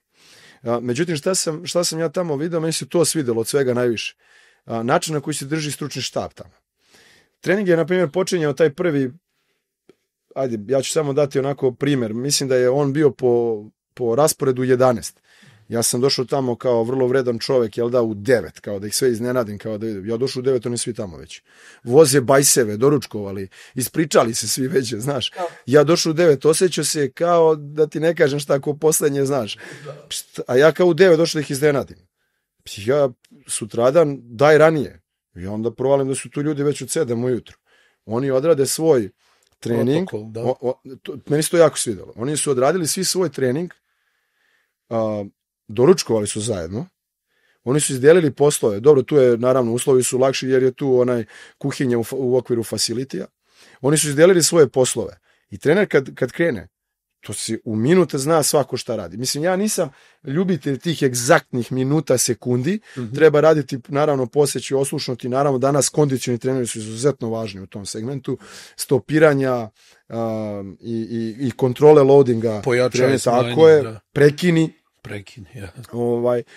Međutim, šta sam ja tamo vidio, meni se to svidelo od svega najviše. Način na koji se drži stručni štab tamo. Trening je, na primjer, počinjao taj prvi, ja ću samo dati onako primjer, mislim da je on bio po rasporedu 11. Ja sam došao tamo kao vrlo vredan čovek, u 9, kao da ih sve iznenadim, kao da vidim. Ja došao u 9, oni svi tamo već. Voze bajseve, doručkovali, ispričali se svi već, znaš. Ja došao u 9, osjećao se kao da ti ne kažem šta ko poslednje, znaš. A ja kao u 9 došao da ih iznenadim. Ja sutradan, daj ranije. I onda provalim da su tu ljudi već od 7 ujutru. Oni odrade svoj trening. Meni se to jako svidelo. Oni su odradili svi svoj trening, doručkovali su zajedno, oni su izdelili poslove, dobro, tu je, naravno, uslovi su lakši jer je tu kuhinja u okviru facilitija, oni su izdelili svoje poslove i trener kad krene, to se u minute zna svako šta radi. Mislim, ja nisam ljubitelj tih egzaktnih minuta, sekundi, treba raditi, naravno, posjeći, oslušnuti, naravno, danas kondicioni treneri su izuzetno važni u tom segmentu, stopiranja i kontrole loadinga, tako je, prekini, ja.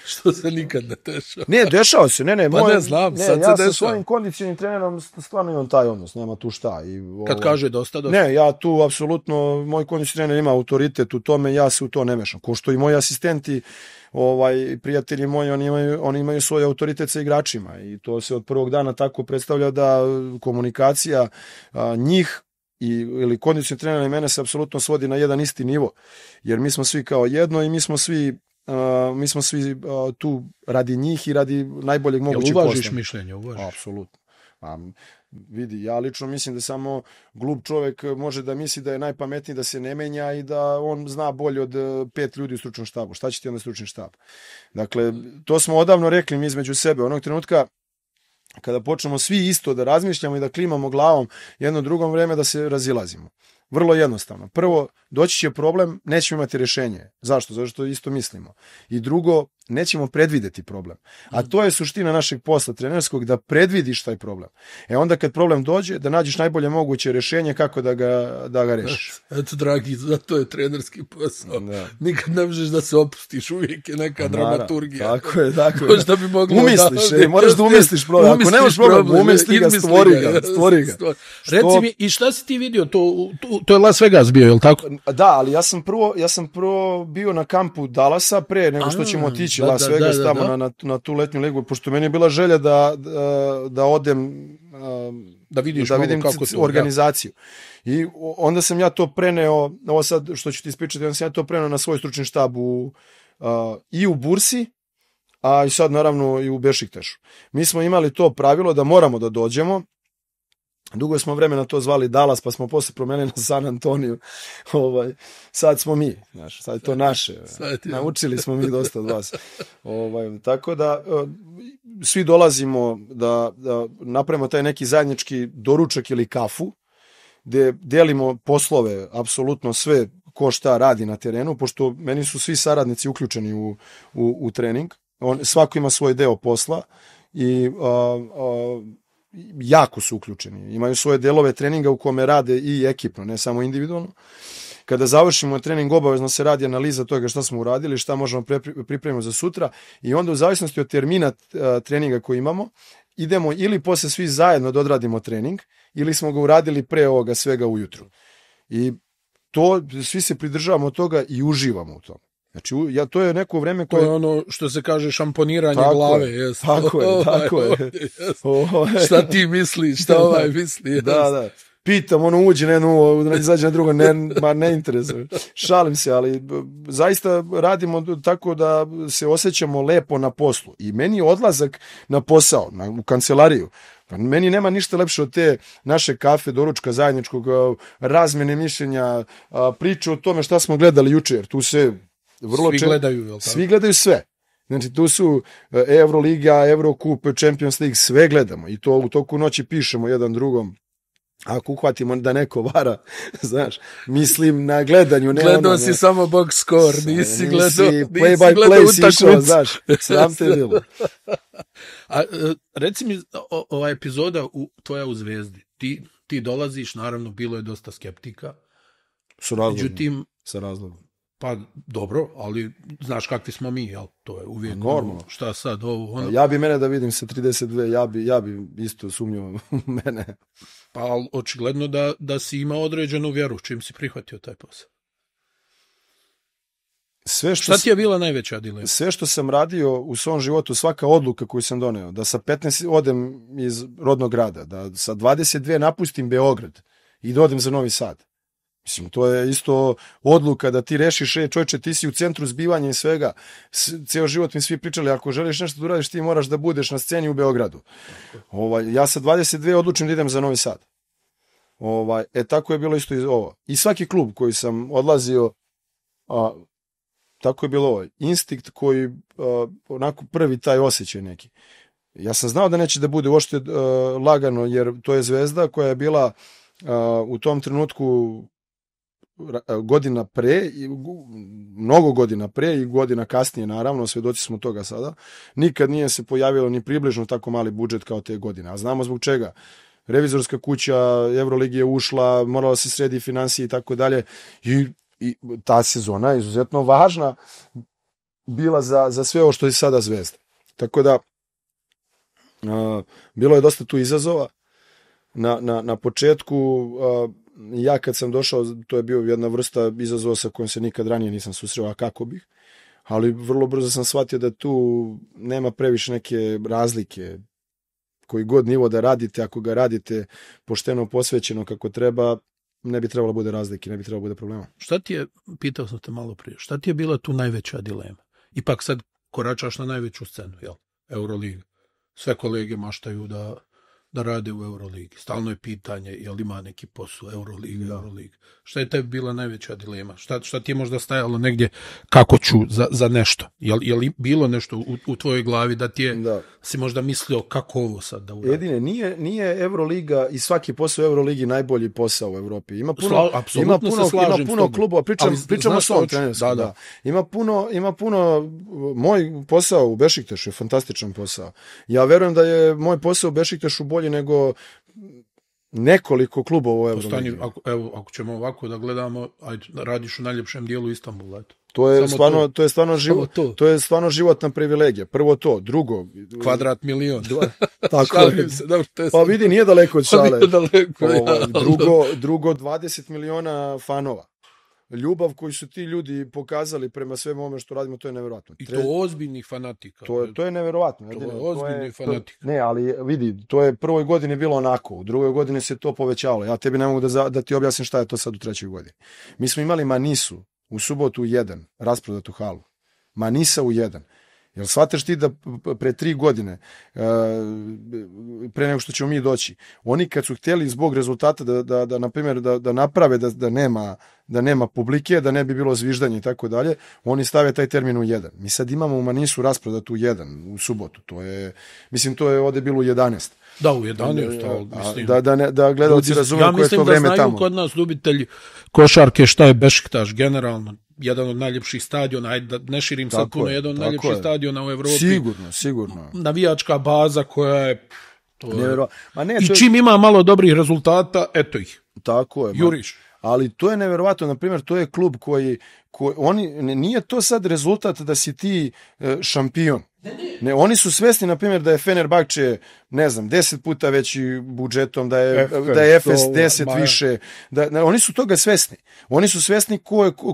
Što se nikad ne dešava. Ne, dešao se, ne. Pa ne znam, sad se dešava. Ja sa svojim kondicionim trenerom stvarno imam taj odnos, nema tu šta. Kad kaže dosta? Ne, ja tu apsolutno, moj kondicioni trener ima autoritet u tome, ja se u to ne mešam. Ko što i moji asistenti, prijatelji moji, oni imaju svoj autoritet sa igračima i to se od prvog dana tako predstavlja da komunikacija njih ili kondicioni trener i mene se apsolutno svodi na jedan isti nivo, jer mi smo svi kao jedno i mi smo svi tu radi njih i radi najboljeg mogućeg posla. Uvažiš mišljenje, uvažiš. Apsolutno. Vidi, ja lično mislim da samo glup čovek može da misli da je najpametniji, da se ne menja i da on zna bolje od 5 ljudi u stručnom štabu. Šta će ti onda stručni štab? Dakle, to smo odavno rekli mi između sebe. Onog trenutka kada počnemo svi isto da razmišljamo i da klimamo glavom jedno drugom, vreme da se razilazimo. Vrlo jednostavno. Prvo, doći će problem, nećemo imati rješenje. Zašto? Zato što isto mislimo. I drugo, nećemo predvideti problem. A to je suština našeg posla trenerskog, da predvidiš taj problem. Onda kad problem dođe, da nađeš najbolje moguće rješenje kako da ga rešiš. Eto, dragi, zato je trenerski posao. Da. Nikad ne možeš da se opustiš, uvijek je neka dramaturgija. Tako je. Možda bi moglo umisliš, moraš da umisliš problem. Ako nemaš problem, umisli ga, stvori ga. Reci mi, i šta si ti vidio? To je Las Vegas bio, je li tako? Da, ali ja sam prvo bio na kampu Dallasa pre nego što ćemo otići Las Vegas tamo na tu letnju ligu, pošto meni je bila želja da odem da vidim kako se organizaciju. I onda sam ja to preneo, ovo sad što ću ti ispričati, onda sam ja to preneo na svoj stručni štab i u Bursi, a i sad naravno i u Bešiktašu. Mi smo imali to pravilo da moramo da dođemo. Dugo smo vremena to zvali Dallas, pa smo posle promenili na San Antonio. Sad smo mi, znaš, sad je to naše. Naučili smo mi dosta od vas. Tako da svi dolazimo da napravimo taj neki zajednički doručak ili kafu, gde delimo poslove, apsolutno sve ko šta radi na terenu, pošto meni su svi saradnici uključeni u trening. Svako ima svoj deo posla i jako su uključeni. Imaju svoje delove treninga u kome rade i ekipno, ne samo individualno. Kada završimo trening, obavezno se radi analiza toga šta smo uradili, šta možemo pripremiti za sutra i onda u zavisnosti od termina treninga koji imamo, idemo ili posle svi zajedno da odradimo trening, ili smo ga uradili pre ovoga svega ujutru. I to, svi se pridržavamo toga i uživamo u tom. Znači, to je neko vreme koje... To je ono što se kaže šamponiranje glave. Tako je. Šta ti misliš, šta ovaj misli. Da. Pitam, uđe na jednu, izađe na drugo, ne interesuje. Šalim se, ali zaista radimo tako da se osjećamo lepo na poslu. I meni je odlazak na posao, u kancelariju, Pa meni nema ništa lepše od te naše kafe, doručka zajedničkog, razmjene mišljenja, priče o tome šta smo gledali juče, jer tu se vrlo svi gledaju sve. Znači, tu su Euroliga, Eurocup, Champions League, sve gledamo i to u toku noći pišemo jedan drugom. Ako uhvatimo da neko vara, znaš, mislim na gledanju. Gledao si samo box score, nisi gledao play by play išao, znaš, sram te bilo. A reci mi, ova epizoda tvoja u Zvezdi, ti dolaziš, naravno, bilo je dosta skeptika. Sa razlogom. Pa dobro, ali znaš kakvi smo mi, jel? To je uvijek normalno. Šta sad ovo? Ono... Ja bi mene da vidim sa 32, ja bi isto sumnjao mene. Pa očigledno da si imao određenu vjeru, čim si prihvatio taj posao. Šta ti je bila najveća dilema? Sve što sam radio u svom životu, svaka odluka koju sam doneo, da sa 15 odem iz rodnog grada, da sa 22 napustim Beograd i da odem za Novi Sad. Mislim, to je isto odluka da ti rešiš, čovječe, ti si u centru zbivanja i svega. Ceo život mi svi pričali, ako želiš nešto da uradiš, ti moraš da budeš na sceni u Beogradu. Ja sa 22 odlučim da idem za Novi Sad. Tako je bilo isto i ovo. I svaki klub koji sam odlazio, tako je bilo ovo. Instinkt koji, onako prvi taj osjećaj neki. Ja sam znao da neće da bude uopšte lagano, jer to je Zvezda koja je bila u tom trenutku godina pre, mnogo godina pre i godina kasnije, naravno, svedoci smo toga sada, nikad nije se pojavilo ni približno tako mali budžet kao te godine. A znamo zbog čega. Revizorska kuća Euroligi je ušla, morala se sredi finansije i tako dalje. I ta sezona je izuzetno važna bila za sve ovo što je sada Zvezda. Tako da bilo je dosta tu izazova. Na početku, ja kad sam došao, to je bio jedna vrsta izazova sa kojom se nikad ranije nisam susreo, a kako bih. Ali vrlo brzo sam shvatio da tu nema previše neke razlike. Koji god nivo da radite, ako ga radite pošteno, posvećeno kako treba, ne bi trebalo bude razlike, ne bi trebalo bude problema. Šta ti je, pitao sam te malo prije, šta ti je bila tu najveća dilema? Ipak sad koračaš na najveću scenu, jel? Euroliga. Sve kolege maštaju da rade u Euroligi. Stalno je pitanje, jel ima neki posao Euroliga. Šta je tebi bila najveća dilema? Šta ti je možda stajalo negdje kako ću za nešto? Je li bilo nešto u tvojoj glavi da ti je, si možda mislio kako ovo sad da uradim? Jedine, nije Euroliga i svaki posao u Euroligi najbolji posao u Evropi. Ima puno klubova, pričamo o svom trenerskom. Da. Ima puno, moj posao u Bešiktašu je fantastičan posao. Ja verujem da je moj posao u Bešiktašu bolji nego nekoliko klubova u Euroligi. Ako ćemo ovako da gledamo, ajde, radiš u najljepšem dijelu Istanbula. To je stvarno životna privilegija. Prvo to, drugo... Kvadrat milion. Tako je. Pa vidi, nije daleko od šale. Drugo, 20 miliona fanova. Ljubav koju su ti ljudi pokazali prema svemu ovome što radimo, to je neverovatno. I to ozbiljnih fanatika. To je neverovatno. To je ozbiljnih fanatika. Ne, ali vidi, to je prvoj godini bilo onako, u drugoj godini se to povećalo. Ja tebi ne mogu da ti objasnim šta je to sad u trećoj godini. Mi smo imali Manisu u subotu u 1, rasprodatu halu. Manisa u 1. Jel shvataš ti da pre 3 godine, pre nego što ćemo mi doći, oni kad su htjeli zbog rezultata da na primjer, da naprave da nema publike, da ne bi bilo zviždanje i tako dalje, oni stave taj termin u 1. Mi sad imamo u Manisu rasprodatu u 1 u subotu. To je ovdje bilo u 11. Da, u 11. Mislim. Da gledalci razume koje je to vreme tamo. Ja mislim da znaju kod nas ljubitelji košarke šta je Bešiktaš generalno. Jedan od najljepših stadiona, ajde da ne širim sad puno, jedan od najljepših stadiona u Evropi. Sigurno. Navijačka baza koja je... I čim ima malo dobrih rezultata, eto ih. Tako je. Juriš. Ali to je neverovatno, na primjer, to je klub koji nije to sad rezultat da si ti šampion. Ne, oni su svesni, na primjer, da je Fenerbahče, ne znam, 10 puta veći budžetom, da je Efes 10 više. Oni su toga svesni. Oni su svesni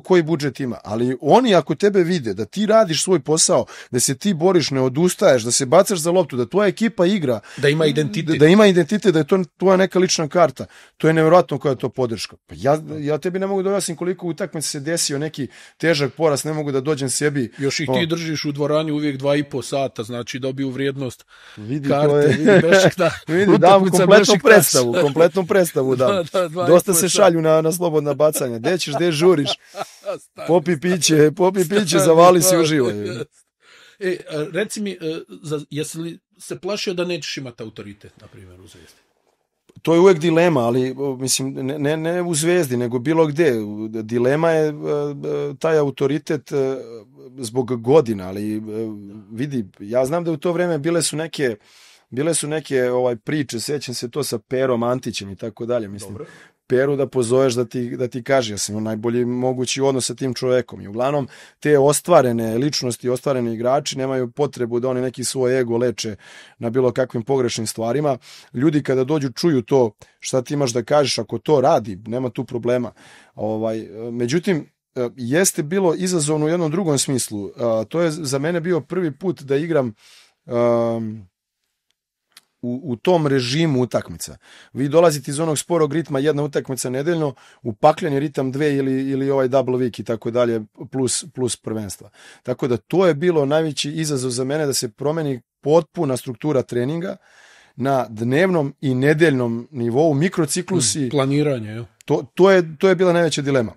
koji budžet ima. Ali oni, ako tebe vide da ti radiš svoj posao, da se ti boriš, ne odustaješ, da se bacaš za loptu, da tvoja ekipa igra, da ima identitet, da je to tvoja neka lična karta, to je nevjerojatno koja je to podrška. Ja tebi ne mogu da objasnim koliko utakmica se desio neki neki težak poraz, ne mogu da dođem sebi. Još ih ti držiš u dvorani uvijek 2,5 sata, znači dobiju vrijednost vidi, karte. To je, Vidi, Bešikta, vidi dam kompletnu predstavu dam. Dosta se šalju na slobodna bacanja. Gde ćeš, gde žuriš? Popi piće, zavali se, uživaj. Reci mi, jesi li se plašio da nećeš imati autoritet, na primjer, u Zvezdi? To je uvek dilema, ali mislim ne u Zvezdi, nego bilo gde. Dilema je taj autoritet zbog godina, ali vidi, ja znam da u to vreme bile su neke priče, sećam se to sa Perom Antićem i tako dalje, mislim. Dobro. Peru da pozoveš da ti kaže, ja sam imao najbolji mogući odnos sa tim čovekom i uglavnom te ostvarene ličnosti, ostvareni igrači nemaju potrebu da oni neki svoj ego leče na bilo kakvim pogrešnim stvarima. Ljudi kada dođu čuju to šta ti imaš da kažeš, ako to radi, nema tu problema. Međutim, jeste bilo izazovno u jednom drugom smislu. To je za mene bio prvi put da igram u tom režimu utakmica. Vi dolazite iz onog sporog ritma, jedna utakmica nedeljno, u pakleni ritam 2 ili ovaj double week i tako dalje, plus prvenstva. Tako da to je bilo najveći izazov za mene, da se promeni potpuna struktura treninga na dnevnom i nedeljnom nivou, mikrociklusi. Planiranje, jo. To je bila najveća dilema.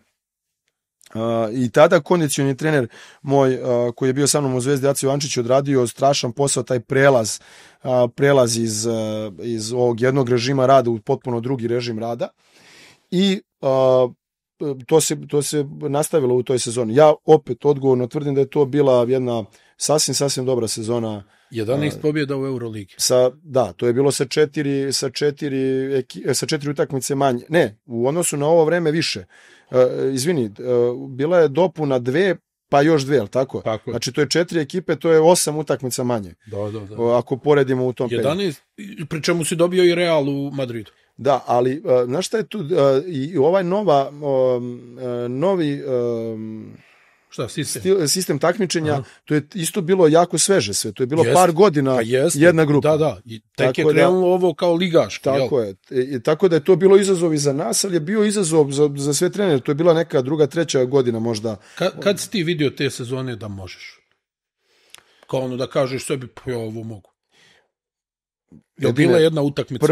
I tada kondicioni trener moj koji je bio sa mnom u Zvezdi, Aco Jovančić, odradio strašan posao, taj prelaz iz ovog jednog režima rada u potpuno drugi režim rada i to se nastavilo u toj sezoni. Ja opet odgovorno tvrdim da je to bila jedna sasvim dobra sezona. 11 pobjeda u Euroligi. Da, to je bilo sa četiri utakmice manje. Ne, u odnosu na ovo vreme više. Bila je dopuna 2, pa još 2, tako? Tako. Znači to je 4 ekipe, to je 8 utakmica manje. Da. Ako poredimo u tom 11, pri čemu si dobio i Real u Madridu. Da, ali znaš šta je tu, i ovaj novi sistem takmičenja, to je isto bilo jako sveže sve, to je bilo par godina jedna grupa. Da, i tek je krenulo ovo kao ligaški. Tako je, tako da je to bilo izazov i za nas, ali je bio izazov za sve trenere, to je bila neka druga, treća godina možda. Kad si ti vidio te sezone da možeš? Kao ono da kažeš sebi, pa ja ovo mogu. Je bila jedna utakmica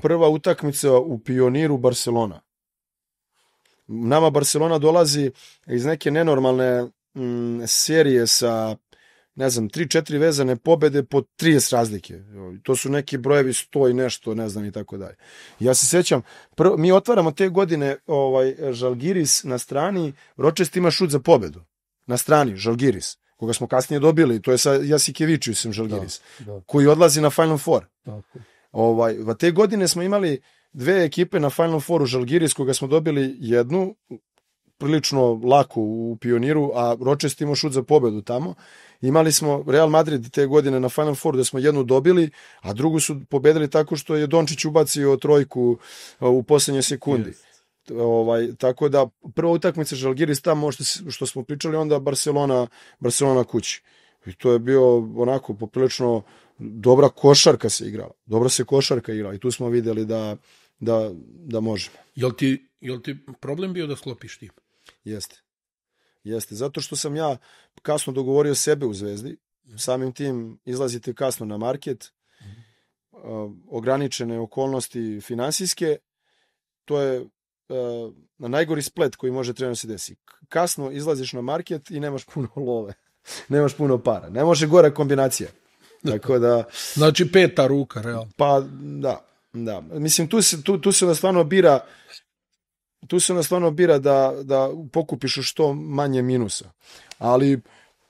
prva utakmica u Pioniru Barcelona. Nama Barcelona dolazi iz neke nenormalne serije sa, ne znam, 3-4 vezane pobede po 30 razlike. To su neki brojevi 100 i nešto, ne znam i tako dalje. Ja se sjećam, mi otvaramo te godine Žalgiris na strani, Ročest ima šut za pobedu. Na strani, Žalgiris, koga smo kasnije dobili, to je sa Jasikevičiusem Žalgiris, koji odlazi na Final Four. Te godine smo imali 2 ekipe na Final Fouru, Žalgiris, koga smo dobili jednu, prilično lako u Pioniru, a Ročest imao šut za pobedu tamo. Imali smo Real Madrid te godine na Final Fouru, da smo jednu dobili, a drugu su pobedili tako što je Dončić ubacio trojku u posljednjoj sekundi. Tako da prva utakmica Žalgiris tamo, što smo pričali, onda Barcelona kući. I to je bio onako poprilično dobra košarka se igrala. Dobro se košarka igrala i tu smo vidjeli da možemo. Jel ti problem bio da sklopiš tim? Jeste. Zato što sam ja kasno dogovorio sebe u Zvezdi. Samim tim izlazite kasno na market. Ograničene okolnosti finansijske. To je na najgori splet koji može trener se desi. Kasno izlaziš na market i nemaš puno love. Nemaš puno para. Ne može gora kombinacija. Tako da, znači 5. ruka, realno. Pa da. Mislim, tu se onda stvarno bira da pokupiš što manje minusa. Ali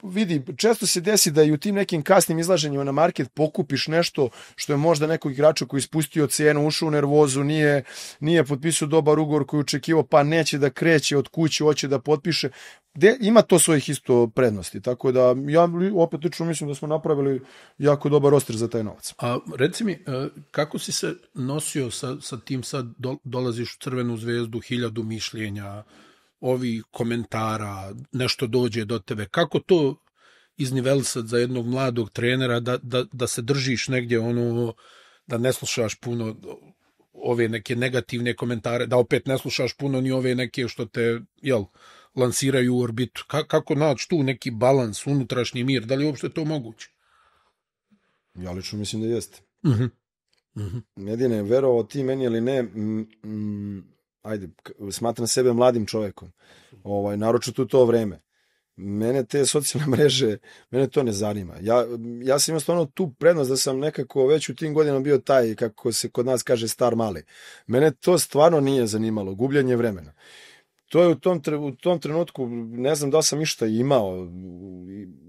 vidi, često se desi da i u tim nekim kasnim izlaženjima na market pokupiš nešto što je možda nekog igrača koji je ispustio cenu, ušao u nervozu, nije potpisao dobar ugovor koji je očekivao, pa neće da kreće od kuće, hoće da potpiše. Ima to svojih isto prednosti, tako da ja opet lično mislim da smo napravili jako dobar roster za taj novac. A reci mi, kako si se nosio sa tim, sad dolaziš u Crvenu zvezdu, 1000 mišljenja, ovi komentara, nešto dođe do tebe, kako to iznivelisati za jednog mladog trenera da se držiš negdje, da ne slušaš puno ove neke negativne komentare, da opet ne slušaš puno ni ove neke što te, lansiraju u orbitu. Kako naći tu neki balans, unutrašnji mir? Da li je uopšte to moguće? Ja lično mislim da jeste. Mhm. Jedine, verovao ti meni ili ne, ajde, smatram sebe mladim čovekom. Naročito u to vreme. Mene te socijalne mreže, mene to ne zanima. Ja sam imao stvarno tu prednost da sam nekako već u tim godinama bio taj, kako se kod nas kaže, star mali. Mene to stvarno nije zanimalo, gubljenje vremena. To je u tom trenutku, ne znam da sam išta imao,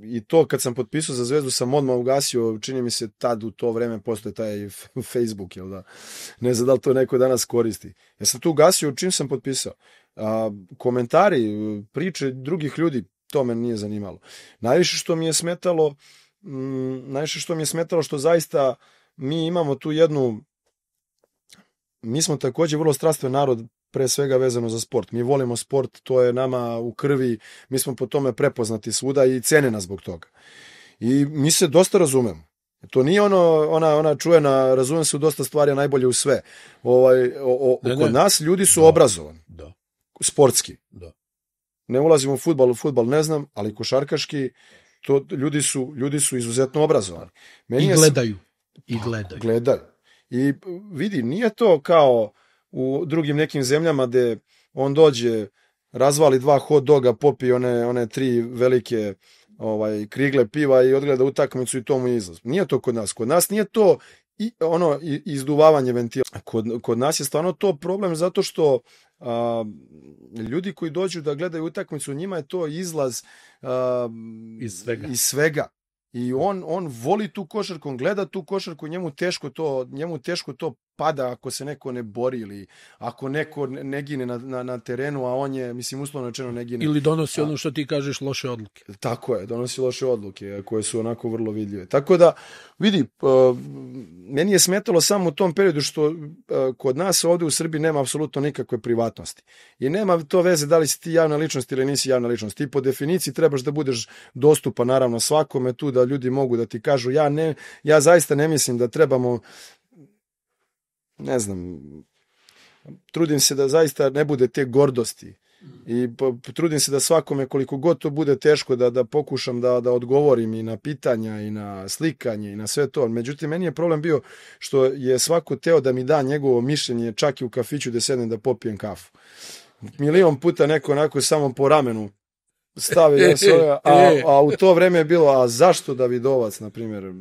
i to kad sam potpisao za Zvezdu sam odmah ugasio, čini mi se tad u to vreme postoje taj Facebook, jel da? Ne znam da li to neko danas koristi. Ja sam tu ugasio čim sam potpisao. Komentari, priče drugih ljudi, to me nije zanimalo. Najviše što mi je smetalo što zaista mi imamo tu mi smo takođe vrlo strastven narod, pre svega vezano za sport. Mi volimo sport, to je nama u krvi, mi smo po tome prepoznati svuda i cene nas zbog toga. I mi se dosta razumemo. To nije ona čuvena, razumem se u dosta stvari, a najbolje u sve. Kod nas ljudi su obrazovani. Da. Sportski. Da. Ne ulazimo u fudbal ne znam, ali košarkaški, to ljudi su izuzetno obrazovani. I gledaju. I vidi, nije to kao u drugim nekim zemljama gde on dođe, razvali 2 hot doga, popi one 3 velike krigle piva i odgleda utakmicu i to mu je izlaz. Nije to kod nas. Kod nas nije to izduvavanje ventila. Kod nas je stvarno to problem zato što ljudi koji dođu da gledaju utakmicu, njima je to izlaz iz svega. I on voli tu košarku, on gleda tu košarku, njemu teško to pada ako se neko ne bori ili ako neko ne gine na terenu, a on je, mislim, uslovno rečeno ne gine. Ili donosi ono što ti kažeš, loše odluke. Tako je, donosi loše odluke koje su onako vrlo vidljive. Tako da, vidi, meni je smetalo samo u tom periodu što kod nas ovde u Srbiji nema apsolutno nikakve privatnosti. I nema to veze da li si ti javna ličnost ili nisi javna ličnost. Ti po definiciji trebaš da budeš dostupan naravno svakome tu, da ljudi mogu da ti kažu. Ja zaista ne mislim da trebamo, ne znam, trudim se da zaista ne bude te gordosti i trudim se da svakome, koliko god to bude teško, da pokušam da odgovorim i na pitanja i na slikanje i na sve to. Međutim, meni je problem bio što je svako teo da mi da njegovo mišljenje čak i u kafiću gde sednem da popijem kafu. Milion puta neko onako samo po ramenu stavi, a u to vreme je bilo, a zašto Davidovac, na primjer,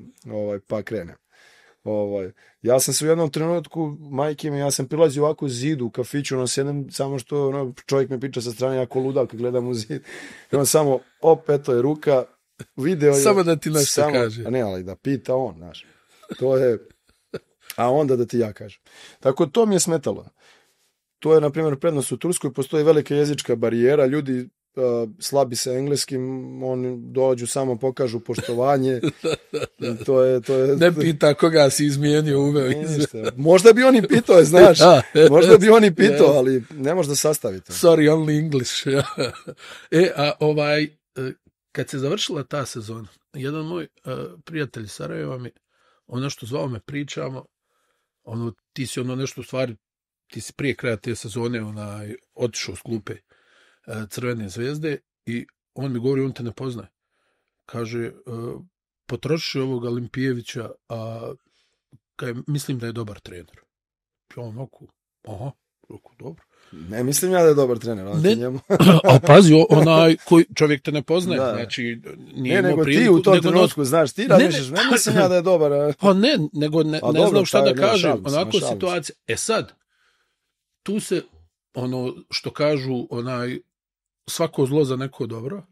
pa krene. Ja sam se u jednom trenutku, majke mi, ja sam prilazio ovako zidu u kafiću, sedem, samo što čovjek me priča sa strane, jako ludak kad gledam u zid. I on samo, eto je ruka, video je. Samo da ti nešto kaže. A ne, ali da pita on, znaš. To je, a onda da ti ja kažem. Tako, to mi je smetalo. To je, na primjer, prednost u Turskoj, postoji velika jezička barijera, ljudi slabi sa engleskim, oni dođu, samo pokažu poštovanje. To je... Ne pita koga si izmijenio, uveo. Možda bi oni pitao, znaš. Možda bi oni pitao, ali ne može da sastavi to. Sorry, only English. Kad se završila ta sezona, jedan moj prijatelj iz Sarajeva mi, ono što zvao me pričamo, ti si nešto u stvari, ti si prije kraja te sezone otišao s klupe Crvene zvezde i on mi govori, on te ne poznaje. Kaže, potrošiš ovog Olimpijevića, a mislim da je dobar trener. Ja onako, dobro. Ne mislim ja da je dobar trener, ali njemu. A pazi, koji čovjek te ne poznaje, znači nije nego ti u tom trenutku, znaš, ti razmišljaš, ne mislim ja da je dobar. Pa ne, nego ne znam šta da kažem, onako situacija. Sad, tu se, što kažu, svako zlo za neko dobro,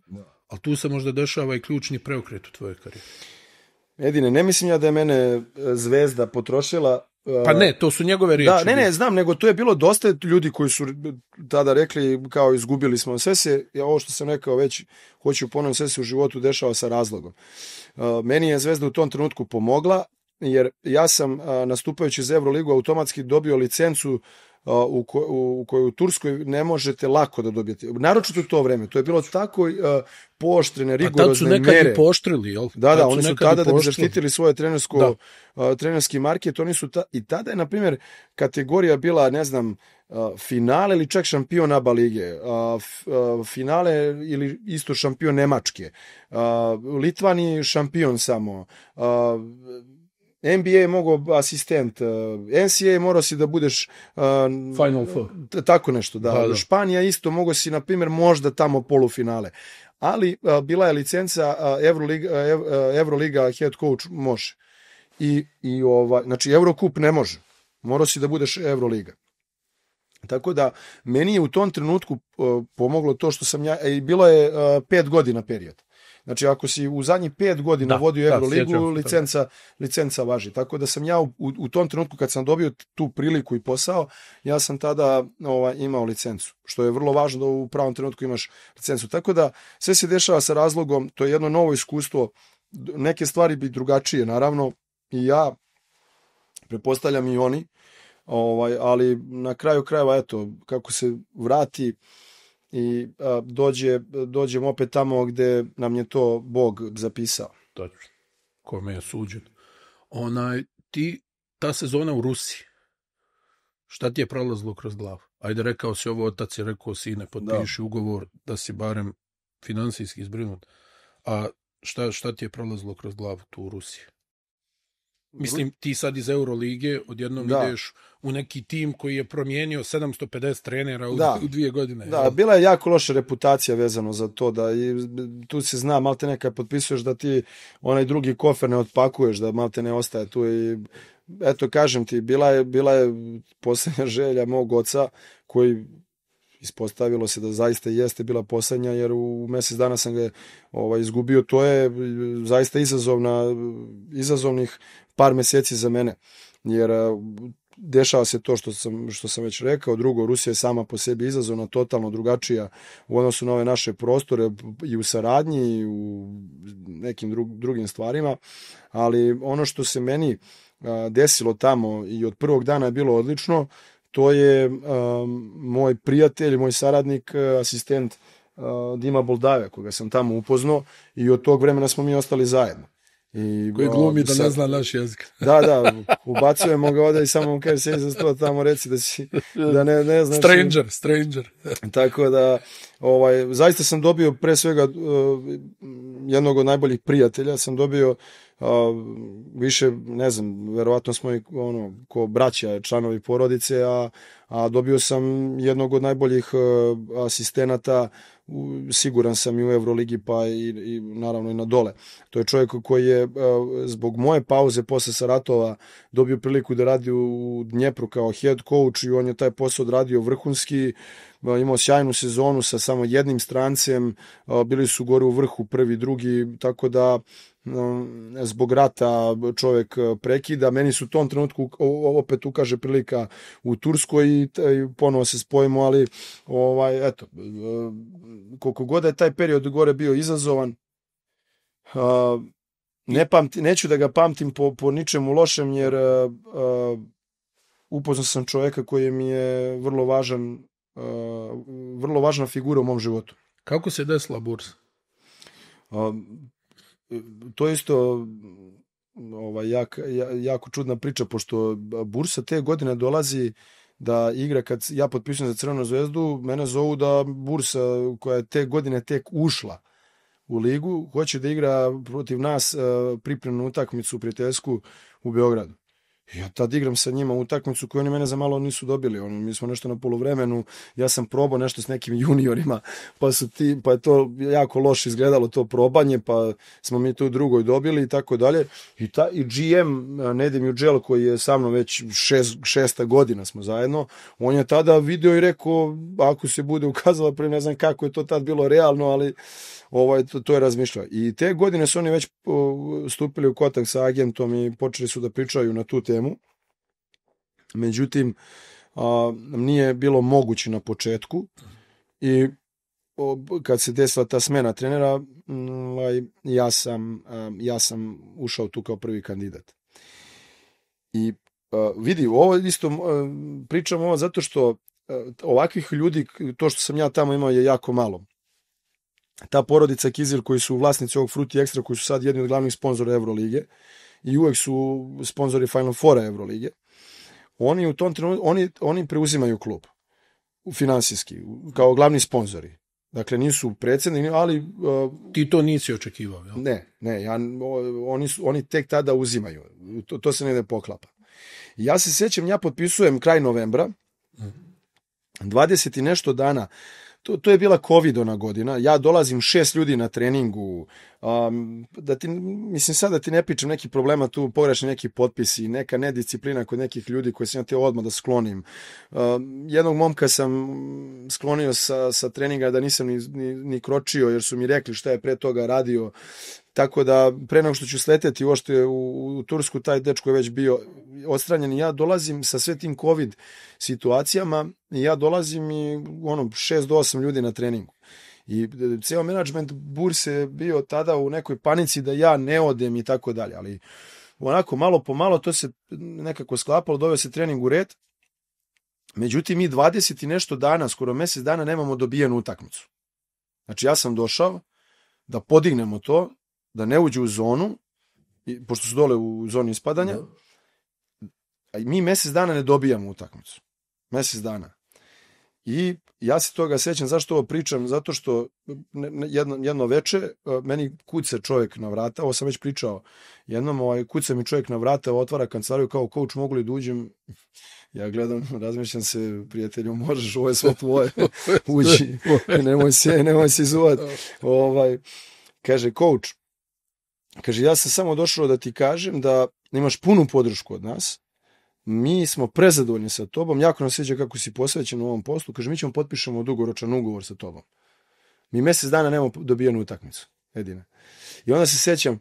ali tu se možda dešava i ključni preokret u tvojoj karijeri. Edine, ne mislim ja da je mene Zvezda potrošila. Pa ne, to su njegove riječi. Ne, znam, nego to je bilo dosta ljudi koji su tada rekli kao izgubili smo. Sve se, ovo što sam rekao već, hoću ponovno, sve se u životu dešava sa razlogom. Meni je Zvezda u tom trenutku pomogla, jer ja sam nastupajući za Euroligu automatski dobio licencu u kojoj u Turskoj ne možete lako da dobijete. Naročito u to vreme. To je bilo tako pooštrene, rigorozne mere. A tad su nekad i pooštrili, jel? Da, oni su tada da bi zaštitili svoje trenerski market, oni su i tada je, na primjer, kategorija bila, ne znam, finale ili čak šampion ABA lige, finale ili isto šampion Nemačke, Litvaniji šampion samo, NBA je mogao asistent, NCAA morao si da budeš Final Four. Tako nešto, da. Španija isto mogao si, na primjer, možda tamo polufinale. Ali bila je licenca Euroliga head coach može. Znači Eurocup ne može. Morao si da budeš Euroliga. Tako da meni je u tom trenutku pomoglo to što sam ja, i bilo je 5 godina period. Znači, ako si u zadnjih 5 godina vodio Euroligu, licenca važi. Tako da sam ja u tom trenutku kad sam dobio tu priliku i posao, ja sam tada imao licencu. Što je vrlo važno da u pravom trenutku imaš licencu. Tako da sve se dešava sa razlogom, to je jedno novo iskustvo. Neke stvari bi drugačije, naravno, i ja, pretpostavljam i oni, ali na kraju krajeva, eto, kako se vrati i dođem opet tamo gde nam je to Bog zapisao. Točno. Kome je suđen. Ta sezona u Rusiji, šta ti je prolazilo kroz glavu? Ajde, rekao si ovo, otac je rekao, sine, potpiši ugovor da si barem finansijski zbrinut. A šta ti je prolazilo kroz glavu tu u Rusiji? Mislim, ti sad iz Eurolige odjednom ideš u neki tim koji je promijenio 750 trenera u 2 godine. Da, bila je jako loša reputacija vezano za to, da tu se zna, malte nekad potpisuješ da ti onaj drugi kofer ne otpakuješ, da malte ne ostaje tu i eto, kažem ti, bila je posljednja želja mog oca koji ispostavilo se da zaista jeste bila poslednja, jer u mjesec dana sam ga izgubio. To je zaista izazovnih par mjeseci za mene, jer dešava se to što sam već rekao. Drugo, Rusija je sama po sebi izazovna, totalno drugačija u odnosu na ove naše prostore i u saradnji i u nekim drugim stvarima, ali ono što se meni desilo tamo i od prvog dana je bilo odlično. To je moj prijatelj, moj saradnik, asistent Dima Boldave, koga sam tamo upoznao i od tog vremena smo mi ostali zajedno. Koji glumi da ne zna naš jezik. Da, ubacujemo ga ovdje i samo mu kaže, sjedi za sto tamo, reci da ne znaš. Stranger. Tako da, zaista sam dobio pre svega jednog od najboljih prijatelja, sam dobio više, ne znam, verovatno smo i ko braća, članovi porodice, a dobio sam jednog od najboljih asistenata, siguran sam i u Euroligi, pa i naravno i na dole. To je čovjek koji je zbog moje pauze posle Saratova dobio priliku da radi u Dnjepru kao head coach i on je taj posao odradio vrhunski, imao sjajnu sezonu sa samo jednim strancem, bili su gore u vrhu prvi, drugi, tako da zbog rata čovjek prekida. Meni su u tom trenutku opet ukaže prilika u Turskoj i ponovo se spojimo, ali eto, koliko god je taj period gore bio izazovan, neću da ga pamtim po ničemu lošem, jer upoznao sam čovjeka koji mi je vrlo važna figura u mom životu. Kako se desila bursa? To je isto jako čudna priča, pošto bursa te godine dolazi da igra, kad ja potpisujem za Crvenu zvezdu, mene zovu da bursa koja je te godine tek ušla u ligu, hoće da igra protiv nas pripremnu utakmicu prijateljsku u Beogradu. Ja tad igram sa njima utakmicu koju oni mene za malo nisu dobili. Mi smo nešto na poluvremenu, ja sam probao nešto s nekim juniorima, pa je to jako loše izgledalo to probanje, pa smo mi tu u drugoj dobili i tako dalje. I GM Nedim Juđel, koji je sa mnom već 6. godina smo zajedno, on je tada video i rekao, ako se bude ukazala, ne znam kako je to tad bilo realno, ali to je razmišljao. I te godine su oni već stupili u kontakt sa agentom i počeli su da pričaju na tu temu. Međutim, nije bilo moguće na početku i kad se desila ta smena trenera, ja sam ušao tu kao prvi kandidat. I vidi, ovo isto pričam ovo zato što ovakvih ljudi, to što sam ja tamo imao je jako malo. Ta porodica Kizil koji su vlasnici ovog Fruity Extra, koji su sad jedni od glavnih sponzora Eurolige i uvek su sponzori Final Fora Eurolige, oni u tom trenutku, oni preuzimaju klub. finansijski, kao glavni sponzori. Dakle, nisu predsjednik, ali... Ti to nisi očekivao, jel? Ne, oni tek tada uzimaju. To se negde poklapa. Ja se sjećam, ja potpisujem kraj novembra, 20 i nešto dana, to je bila COVID-ona godina, ja dolazim 6 ljudi na treningu, mislim sad da ti ne pričam neki problema tu, pogrešni neki potpisi, neka nedisciplina kod nekih ljudi koje sam ja teo odmah da sklonim. Jednog momka sam sklonio sa treninga da nisam ni kročio jer su mi rekli šta je pre toga radio. Tako da, pre nego što ću sleteti uopšte u Tursku, taj dečko je već bio odstranjen i ja dolazim sa sve tim COVID situacijama i ja dolazim i 6 do 8 ljudi na treningu. I ceo menadžment burse je bio tada u nekoj panici da ja ne odem i tako dalje, ali onako malo po malo to se nekako sklapalo, doveo se trening u red. Međutim, mi 20 i nešto dana, skoro mesec dana nemamo dobijenu utakmicu. Znači ja sam došao da podignemo to, da ne uđu u zonu, pošto su dole u zoni ispadanja, a mi mesec dana ne dobijamo utakmicu. Mesec dana. I ja se toga sećam, zašto ovo pričam, zato što jedno veče meni kuca čovjek na vrata, ovo sam već pričao, jednom kuca mi čovjek na vrata, otvara kancelariju kao coach, mogu li da uđem? Ja gledam, razmišljam se, prijatelju, možeš, ovo je sve tvoje, uđi, nemoj se izuvati. Kaže, coach, kaže, ja sam samo došao da ti kažem da imaš punu podršku od nas, mi smo prezadovoljni sa tobom, jako nam sviđa kako si posvećen u ovom poslu, kaže, mi ćemo potpišemo dugoročan ugovor sa tobom. Mi mesec dana nemamo dobijenu utakmicu, jedine. I onda se sećam,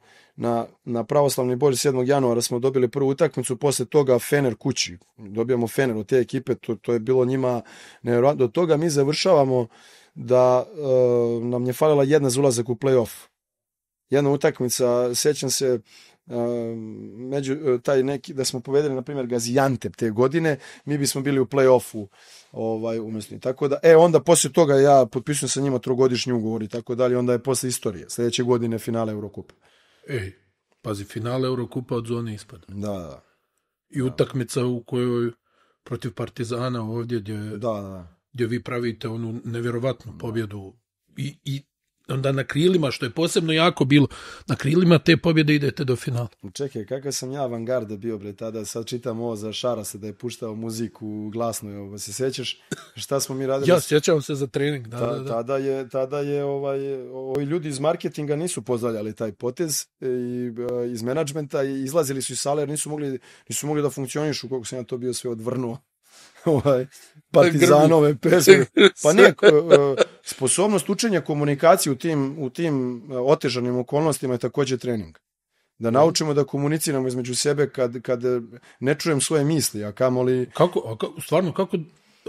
na pravoslavni Božić 7. januara smo dobili prvu utakmicu, posle toga Fener kući, dobijamo Fener od te ekipe, to je bilo njima nevjerojatno. Do toga mi završavamo da nam je falila jedna za ulazak u play-off. Jedna utakmica, sećam se, taj neki, da smo povedeli, na primjer, Gaziantep te godine, mi bismo bili u play-offu umjesto. Tako da, onda poslije toga ja potpisujem sa njima 3-godišnji ugovor i tako dalje, onda je posle istorije. Sljedeće godine finale Eurokupa. Pazi, finale Eurokupa od zone ispada. Da. I utakmica u kojoj protiv Partizana ovdje gdje vi pravite onu nevjerovatnu pobjedu i onda na krilima, što je posebno jako bilo, na krilima te pobjede idete do finala. Čekaj, kakav sam ja avangarda bio, bre, tada, sad čitam ovo za Šarasa da je puštao muziku glasno, se sjećaš šta smo mi radili? Ja sjećam se za trening, da. Tada je ovi ljudi iz marketinga nisu pozdravljali taj potez i iz menadžmenta i izlazili su iz sale jer nisu mogli da funkcionišu, koliko sam ja to bio sve odvrnuo. Partizanove pesme. Pa ne, sposobnost učenja komunikacije u tim otežanim okolnostima je također trening. Da naučimo da komuniciramo između sebe kad ne čujem svoje misli, a kamoli... Kako,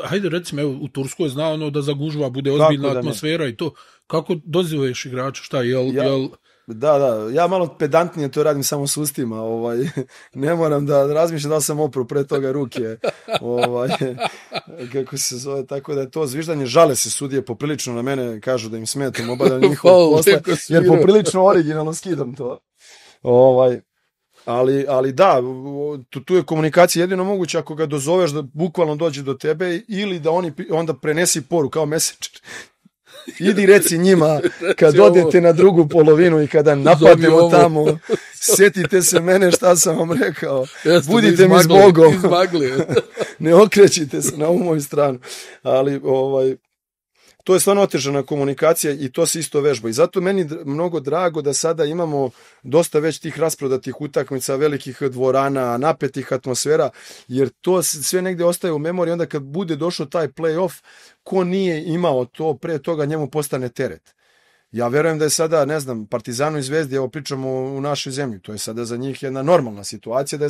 hajde recimo, u Turskoj zna da za gužva bude ozbiljna atmosfera i to. Kako dozivuješ igrača? Šta, jel... Da, ja malo pedantnije to radim samo s ustima, ne moram da razmišljam da li sam opro pre toga ruke, kako se zove, tako da je to zviždanje, žale se sudije poprilično na mene, kažu da im smetam obavljanje njihovog posla, jer poprilično originalno skidam to. Ali da, tu je komunikacija jedino moguće ako ga dozoveš da bukvalno dođe do tebe ili da oni onda prenesi poru kao messenger. Idi reci njima kad odete na drugu polovinu i kada napadnemo tamo, sjetite se mene šta sam vam rekao, budite mi zbogom, ne okrećite se na ovu moju stranu, ali to je stvarno otežana komunikacija i to se isto vežba i zato meni mnogo drago da sada imamo dosta već tih rasprodatih utakmica, velikih dvorana, napetih atmosfera, jer to sve negdje ostaje u memoriji, onda kad bude došao taj play-off, ko nije imao to, pre toga njemu postane teret. Ja verujem da je sada, ne znam, Partizanu i Zvezdi, evo pričamo u našoj zemlji, to je sada za njih jedna normalna situacija, da je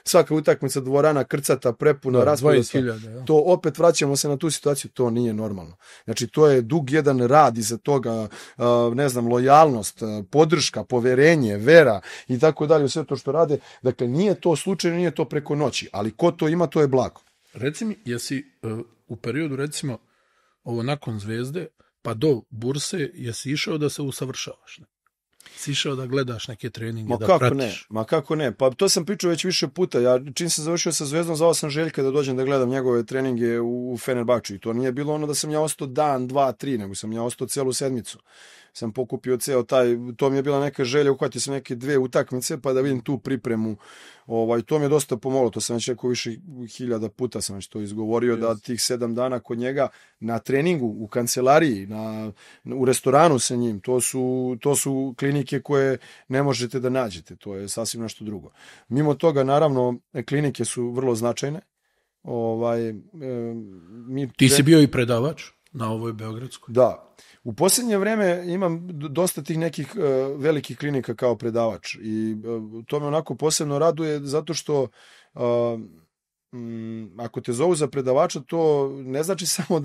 svaka utakmica dvorana krcata, prepuna, raspodata. To opet vraćamo se na tu situaciju, to nije normalno. Znači, to je dug jedan rad iza toga, ne znam, lojalnost, podrška, poverenje, vera i tako dalje, sve to što rade. Dakle, nije to slučajno, nije to preko noći, ali ko to ima, to je blago. Reci mi, jesi u periodu, recimo, ovo nakon Zvezde, pa do burse, jesi išao da se usavršavaš? Ne? Si išao da gledaš neke treninge, Ma da kako pratiš? ne, ma kako ne, pa to sam pričao već više puta, ja čim sam završio sa Zvezdom, zvao sam Željka da dođem da gledam njegove treninge u Fenerbahču i to nije bilo ono da sam ja ostao dan, dva, tri, nego sam ja ostao celu sedmicu. Sam pokupio ceo taj, to mi je bila neka želja, uhvatio sam neke 2 utakmice pa da vidim tu pripremu. To mi je dosta pomoglo, to sam već rekao više 1000 puta sam već to izgovorio, da tih 7 dana kod njega na treningu, u kancelariji, u restoranu sa njim, to su klinike koje ne možete da nađete, to je sasvim nešto drugo. Mimo toga, naravno, klinike su vrlo značajne. Ti si bio i predavač na ovoj beogradskoj? Da. U posljednje vreme imam dosta tih nekih velikih klinika kao predavač i to me onako posebno raduje zato što ako te zovu za predavača, to ne znači samo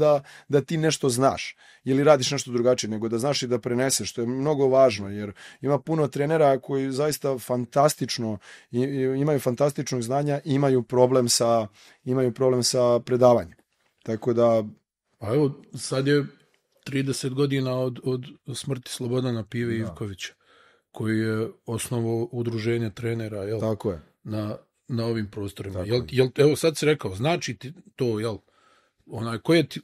da ti nešto znaš ili radiš nešto drugačije, nego da znaš i da preneseš, što je mnogo važno, jer ima puno trenera koji zaista fantastično imaju fantastičnog znanja i imaju problem sa predavanjem. Tako da... Pa evo, sad je 30 godina od smrti Slobodana Pive Ivkovića, koji je osnovao udruženje trenera, jel? Tako je. Na ovim prostorima. Evo sad si rekao, znači ti to, jel?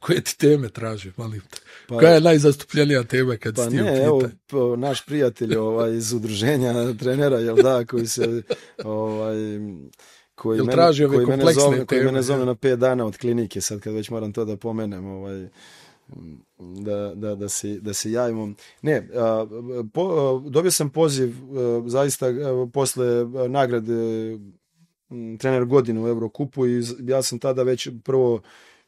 Koje ti teme traže, malim te? Koja je najzastupljenija tema kad si ti upita? Evo, naš prijatelj iz udruženja trenera, jel da, koji se... koji mene zove na 5 dana od klinike, sad kad već moram to da pomenem, da se javimo. Ne, dobio sam poziv zaista posle nagrade trener godine u Evrokupu i ja sam tada već prvo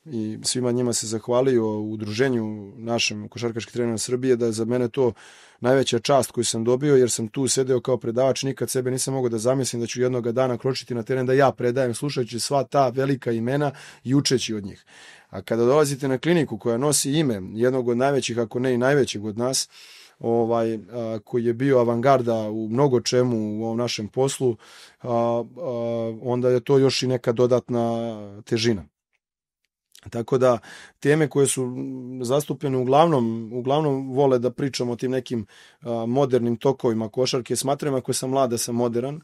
i svima njima se zahvalio u udruženju našem košarkaških trenera Srbije, da je za mene to najveća čast koju sam dobio, jer sam tu sedeo kao predavač, nikad sebe nisam mogao da zamislim da ću jednog dana kročiti na teren da ja predajem, slušajući sva ta velika imena i učeći od njih. A kada dolazite na kliniku koja nosi ime jednog od najvećih, ako ne i najvećeg od nas, koji je bio avangarda u mnogo čemu u ovom našem poslu, onda je to još i neka dodatna težina. Tako da teme koje su zastupljene uglavnom vole da pričamo o tim nekim modernim tokovima košarke. Smatram, ako sam mlad, da sam modern,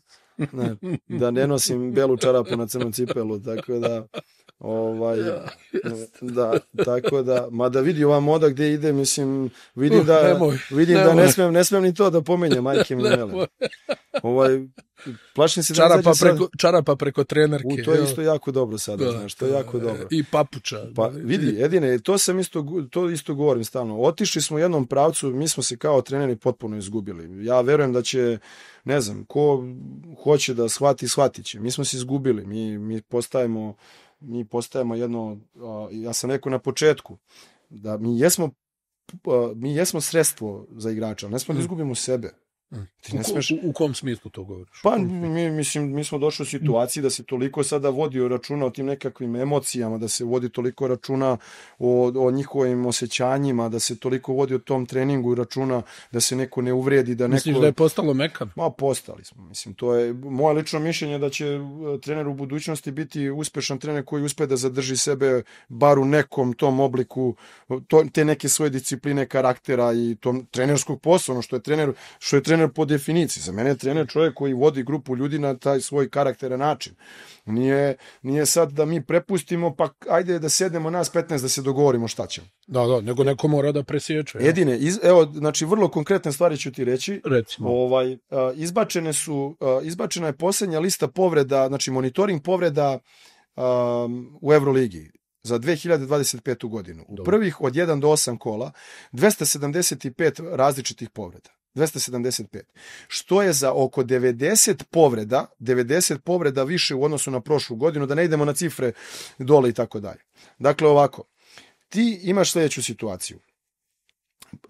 da ne nosim belu čarapu na crnu cipelu, tako da tako da, mada vidi ova moda gdje ide, mislim, vidim da ne smem ni to da pomenjem, majke mi mele. Plašim se čarapa preko trenerke. To je isto jako dobro sada, znaš, to je jako dobro. I papuča. Pa vidi, Edine, to isto govorim stalno. Otišli smo u jednom pravcu, mi smo se kao treneri potpuno izgubili. Ja verujem da će, ne znam, ko hoće da shvatit će. Mi smo se izgubili, mi postajemo jedno, ja sam rekao na početku, da mi jesmo sredstvo za igrača, ne smo da izgubimo sebe. U kom smislu to govoriš? Pa, mi smo došli u situaciji da se toliko sada vodi računa o tim nekakvim emocijama, da se vodi toliko računa o njihovim osjećanjima, da se toliko vodi o tom treningu računa, da se neko ne uvredi. Misliš da je postalo mekan? Ma, postali smo. Mislim, to je moje lično mišljenje da će trener u budućnosti biti uspešan trener koji uspe da zadrži sebe bar u nekom tom obliku, te neke svoje discipline, karaktera i tom trenerskog posla, ono što je trener po definiciji. Za mene je trener čovjek koji vodi grupu ljudi na taj svoj karakteran način. Nije sad da mi prepustimo, pa ajde da sednemo nas 15 da se dogovorimo šta ćemo. Da, nego neko mora da presječe. Edine, evo, znači vrlo konkretne stvari ću ti reći. Recimo. Izbačena je posljednja lista povreda, znači monitoring povreda u Evroligi za 2025. godinu. U prvih od 1 do 8 kola 275 različitih povreda. 275. Što je za oko 90 povreda više u odnosu na prošlu godinu, da ne idemo na cifre dole i tako dalje. Dakle, ovako, ti imaš sljedeću situaciju.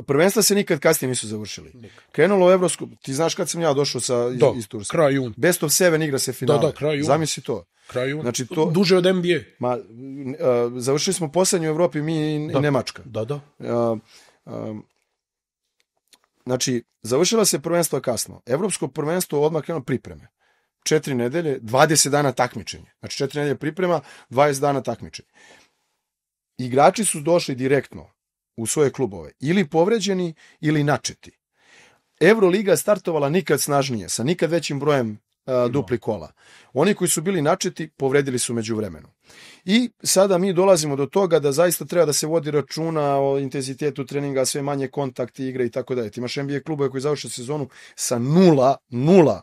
Prvenstva se nikad kasnije nisu završili. Krenulo u Evropsku, ti znaš kad sam ja došao iz Turske. Kraj juna. Best of 7 igra se finale. Da, kraj juna. Zamisli to. Kraj juna. Znači, duže od NBA. Završili smo poslednju u Evropi, mi i Nemačka. Da. Znači, završila se prvenstvo kasno. Evropsko prvenstvo odmah krenulo pripreme. 4 nedelje, 20 dana takmičenje. Znači, 4 nedelje priprema, 20 dana takmičenje. Igrači su došli direktno u svoje klubove. Ili povređeni, ili načeti. Euroliga startovala nikad snažnije, sa nikad većim brojem dupli kola. Oni koji su bili načeti, povredili su među vremenu. I sada mi dolazimo do toga da zaista treba da se vodi računa o intenzitetu treninga, sve manje kontakti, igre i tako dalje. Ti imaš NBA klubove koji završe sezonu sa nula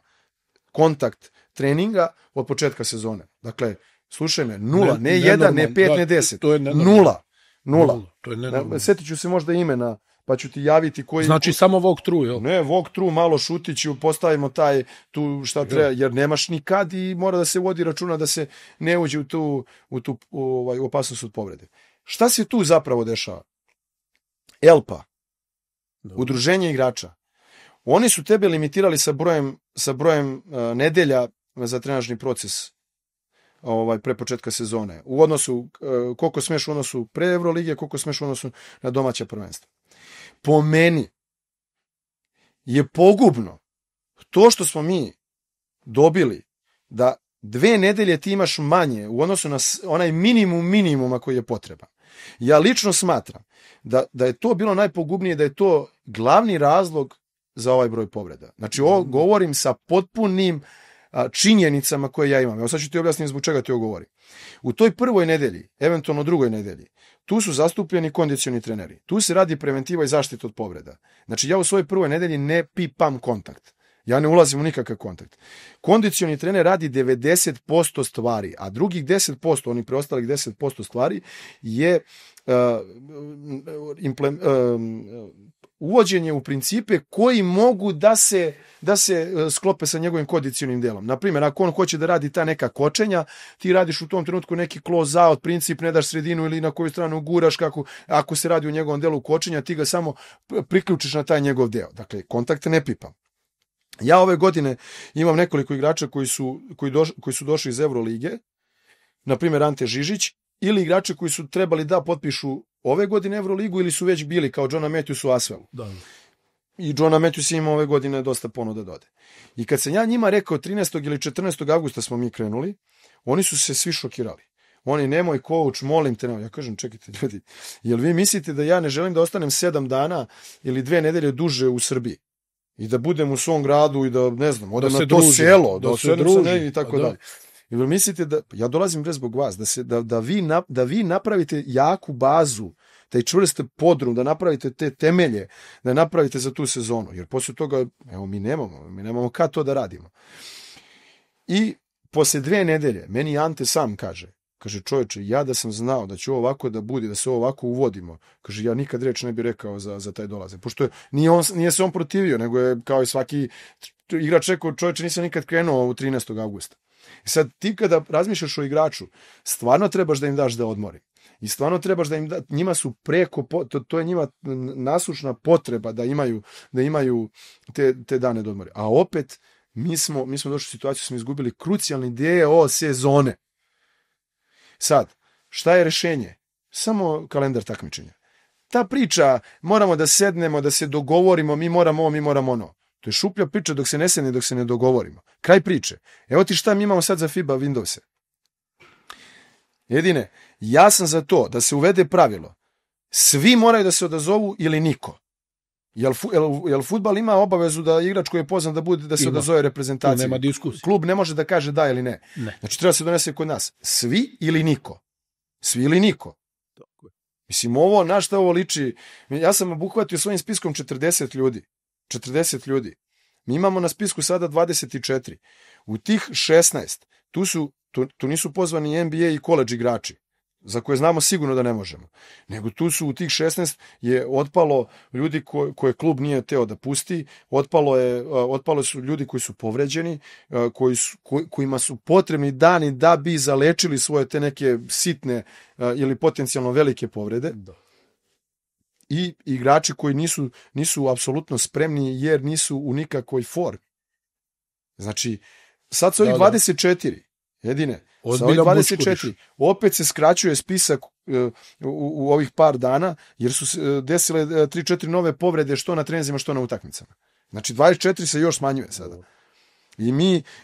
kontakt treninga od početka sezone. Dakle, slušaj me, nula, ne 1, ne 5, ne 10. Nula. To je nenormalno. Sjetit ću se možda imena, pa ću ti javiti koji... Znači samo walk-through, jel? Ne, walk-through, malo šutiću, postavimo tu šta treba, jer nemaš nikad i mora da se vodi računa da se ne uđe u tu opasnost od povrede. Šta se tu zapravo dešava? ELPA, udruženje igrača, oni su tebe limitirali sa brojem nedelja za trenažni proces pre početka sezone. U odnosu, koliko smeš u odnosu pre Evrolige, koliko smeš u odnosu na domaća prvenstva. Po meni je pogubno to što smo mi dobili da 2 nedelje ti imaš manje u odnosu na onaj minimuma koji je potreban. Ja lično smatram da je to bilo najpogubnije, da je to glavni razlog za ovaj broj povreda. Znači, ovo govorim sa potpunim činjenicama koje ja imam. Evo sad ću ti objasniti zbog čega ti ovo govorim. U toj prvoj nedelji, eventualno drugoj nedelji, tu su zastupljeni kondicioni treneri. Tu se radi preventiva i zaštita od povreda. Znači, ja u svojoj prvoj nedelji ne pipam kontakt. Ja ne ulazim u nikakav kontakt. Kondicioni trener radi 90% stvari, a drugih 10%, oni preostalih 10% stvari je uvođenje u principe koji mogu da se sklope sa njegovim kondicionim delom. Naprimjer, ako on hoće da radi ta neka kočenja, ti radiš u tom trenutku neki close out, princip ne daš sredinu ili na koju stranu guraš, ako se radi u njegovom delu kočenja, ti ga samo priključiš na taj njegov deo. Dakle, kontakte ne pipam. Ja ove godine imam nekoliko igrača koji su došli iz Evrolige, na primjer Ante Žižić, ili igrače koji su trebali da potpišu ove godine Evroligu ili su već bili kao Johna Matthews u Asvelu. Da. I Johna Matthews ima ove godine dosta ponuda dode. I kad sam ja njima rekao 13. ili 14. avgusta smo mi krenuli, oni su se svi šokirali. Oni, nemoj coach, molim te, ja kažem, čekajte ljudi, jel vi mislite da ja ne želim da ostanem 7 dana ili 2 nedelje duže u Srbiji? I da budem u svom gradu i da, ne znam, odem na to selo, da se druži i tako dalje. I vi mislite da, ja dolazim bre zbog vas, da vi napravite jaku bazu, taj čvrst podrum, da napravite te temelje, da napravite za tu sezonu. Jer poslije toga, evo, mi nemamo kad to da radimo. I poslije 2 nedelje, meni Ante sam kaže, čovječe, ja da sam znao da će ovo ovako da bude, da se ovo ovako uvodimo, kaže, ja nikad reč ne bi rekao za taj dolaze. Pošto nije se on protivio, nego je kao i svaki igrač rekao, čovječe, nisam nikad krenuo u 13. avgusta. I sad ti kada razmišljaš o igraču, stvarno trebaš da im daš da odmori. I stvarno trebaš da im njima su preko, to je njima nasušna potreba da imaju te dane da odmori. A opet, mi smo došli u situaciju, smo izgubili krucijalni deo sezone. Sad, šta je rešenje? Samo kalendar takmičenja. Ta priča, moramo da sednemo, da se dogovorimo, mi moramo ovo, mi moramo ono. To je šuplja priča dok se ne sedne, dok se ne dogovorimo. Kraj priče. Evo ti šta mi imamo sad za FIBA Windowse. Jedine, ja sam za to da se uvede pravilo. Svi moraju da se odazovu ili niko. Jel fudbal ima obavezu da igrač koji je poznan da se odazove reprezentaciji? Nema diskusije. Klub ne može da kaže da ili ne. Znači treba se donese kod nas. Svi ili niko. Svi ili niko. Mislim, ovo, na šta ovo liči? Ja sam obuhvatio svojim spiskom 40 ljudi. 40 ljudi. Mi imamo na spisku sada 24. U tih 16, tu nisu pozvani NBA i college igrači, za koje znamo sigurno da ne možemo. Nego tu su u tih 16 je otpalo ljudi koje klub nije teo da pusti, otpalo su ljudi koji su povređeni, kojima su potrebni dani da bi zalečili svoje te neke sitne ili potencijalno velike povrede. Da. I igrači koji nisu apsolutno spremni jer nisu u nikakvoj formi. Znači, sad su ovih 24, jedine, sa ovih 24, opet se skraćuje spisak u ovih par dana, jer su se desile 3-4 nove povrede, što na treninzima, što na utakmicama. Znači, 24 se još smanjuje sada. I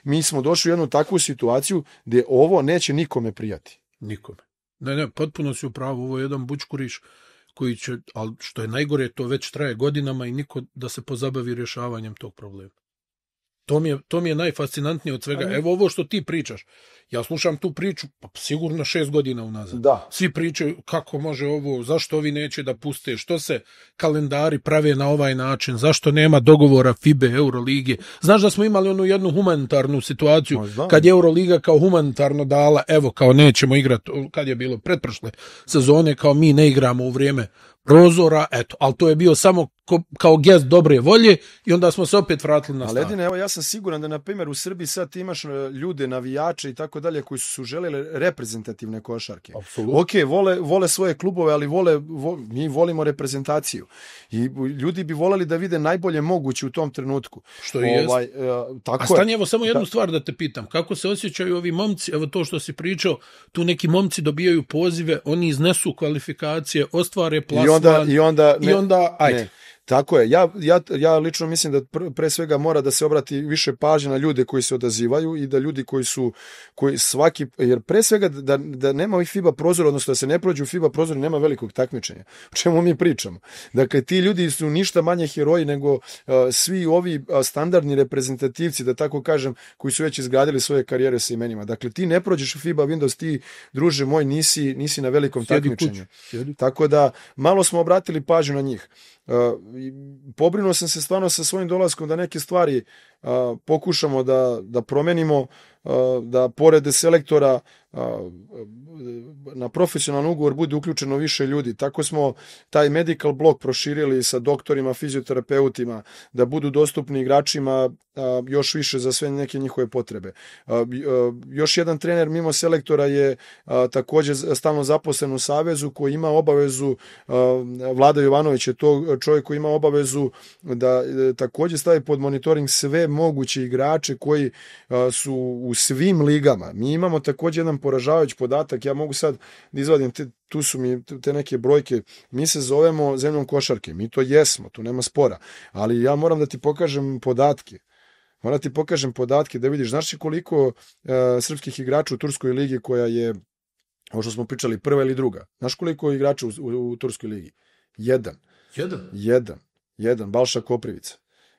mi smo došli u jednu takvu situaciju gdje ovo neće nikome prijati. Nikome. Ne, potpuno si u pravu, ovo je jedan bućkuriš koji će, ali što je najgore, to već traje godinama i niko da se pozabavi rješavanjem tog problema. To mi je najfascinantnije od svega. Evo ovo što ti pričaš. Ja slušam tu priču pa sigurno 6 godina unazad. Da. Svi pričaju kako može ovo, zašto ovi neće da puste, što se kalendari prave na ovaj način, zašto nema dogovora FIBE, Eurolige. Znaš da smo imali onu jednu humanitarnu situaciju kad je Euroliga kao humanitarno dala, evo kao nećemo igrati, kad je bilo pretprošle sezone, kao mi ne igramo u vrijeme prozora, eto, ali to je bio samo kao gest dobre volje i onda smo se opet vratili na stvar. Ali evo, ja sam siguran da, na primjer, u Srbiji sad ti imaš ljude, navijače i tako dalje, koji su želeli reprezentativne košarke. Apsolutno. Ok, vole svoje klubove, ali mi volimo reprezentaciju. I ljudi bi voleli da vide najbolje moguće u tom trenutku. Što je tako. A Stanje, evo samo jednu stvar da te pitam. Kako se osjećaju ovi momci, evo to što si pričao, tu neki momci dobijaju pozive, oni iznesu kvalifikacije, ostvare plasman i onda ajde. Ne. Tako je. Ja lično mislim da pre svega mora da se obrati više pažnje na ljude koji se odazivaju i da ljudi koji svaki, jer pre svega da nema ovih FIBA prozora, odnosno da se ne prođu u FIBA prozori, nema velikog takmičenja. O čemu mi pričamo? Dakle, ti ljudi su ništa manje heroji nego svi ovi standardni reprezentativci, da tako kažem, koji su već izgradili svoje karijere sa imenima. Dakle, ti ne prođeš u FIBA Windows, ti, druže moj, nisi na velikom takmičenju. Tako da malo smo obratili pažnju na njih. Pobrinuo sam se stvarno sa svojim dolaskom da neke stvari pokušamo da promenimo, da pored selektora na profesionalan ugovor bude uključeno više ljudi. Tako smo taj medical blok proširili sa doktorima, fizioterapeutima, da budu dostupni igračima još više za sve neke njihove potrebe. Još jedan trener mimo selektora je također stalno zaposlen u Savezu, koji ima obavezu, Vlada Jovanović je to čovjek koji ima obavezu da također stavi pod monitoring sve moguće igrače koji su u svim ligama. Mi imamo također jedan poražavajući podatak, ja mogu sad da izvadim, tu su mi te neke brojke, mi se zovemo zemljom košarke, mi to jesmo, tu nema spora, ali ja moram da ti pokažem podatke. Moram ti pokažem podatke da vidiš, znaš koliko srpskih igrača u Turskoj ligi, koja je, ovo što smo pričali, prva ili druga, znaš koliko igrača u Turskoj ligi? Jedan, Balša Koprivica.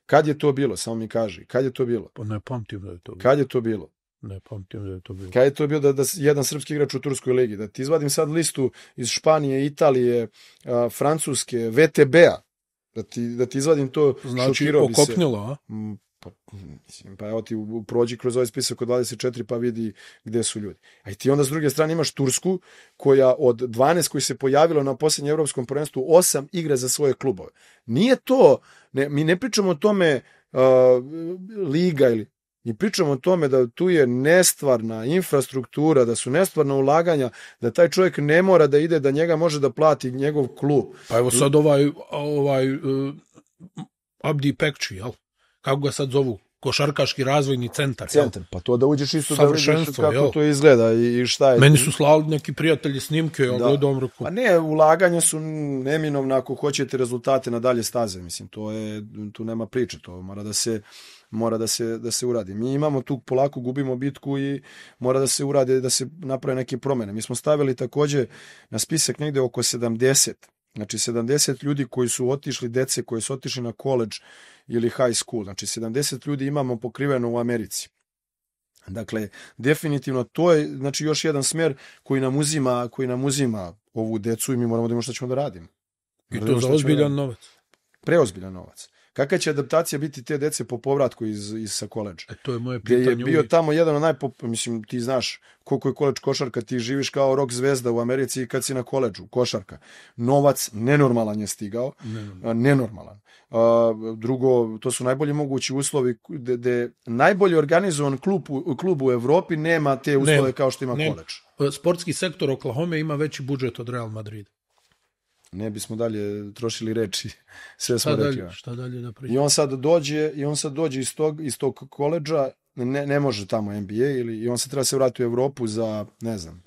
Kad je to bilo? Samo mi kaži. Kad je to bilo? Pa ne pamtim da je to bilo. Kad je to bilo? Ne pamtim da je to bilo. Kad je to bilo da jedan srpski igrač u Turskoj ligi? Da ti izvadim sad listu iz Španije, Italije, Francuske, VTB-a. Da ti izvadim to. Znači, okopnilo, a? Pa evo ti prođi kroz ovaj spisak od 24 pa vidi gde su ljudi. A i ti onda s druge strane imaš Tursku, koja od 12 koji se pojavilo na posljednjem evropskom prvenstvu 8 igra za svoje klubove. Nije to, mi ne pričamo o tome liga ili, mi pričamo o tome da tu je nestvarna infrastruktura, da su nestvarna ulaganja, da taj čovjek ne mora da ide, da njega može da plati njegov klub. Pa evo sad Abdi Pekči, jel? Kako ga sad zovu? Košarkaški razvojni centar. Pa to da uđeš isto da vidiš kako to izgleda i šta je. Meni su slali neki prijatelji snimke, ja gledam ruku. Pa ne, ulaganja su neminovna ako hoćete rezultate na dalje staze. Mislim, tu nema priče, to mora da se uradi. Mi imamo tu, polako gubimo bitku i mora da se uradi, da se naprave neke promene. Mi smo stavili također na spisak negde oko 70. Znači 70 ljudi koji su otišli, dece koji su otišli na college ili high school. Znači 70 ljudi imamo pokriveno u Americi. Dakle, definitivno to je, znači, još jedan smer koji nam uzima ovu decu i mi moramo da imamo šta ćemo da radimo. I to za ozbiljan novac. Preozbiljan novac. Kakva će adaptacija biti te dece po povratku sa koledža? To je moje pitanje. Gde je bio tamo jedan od mislim, ti znaš koliko je koledž košarka, ti živiš kao rock zvezda u Americi kad si na koledžu, košarka. Novac nenormalan je stigao. Nenormalan. Drugo, to su najbolji mogući uslovi, gde najbolji organizovan klub u Evropi nema te uslove kao što ima koledž. Sportski sektor Oklahoma ima veći budžet od Real Madrida. Ne bismo dalje trošili reči, sve smo rekli. Šta dalje da pričam? I on sad dođe iz tog koledža, ne može tamo NBA, i on se treba se vratiti u Evropu za, ne znam,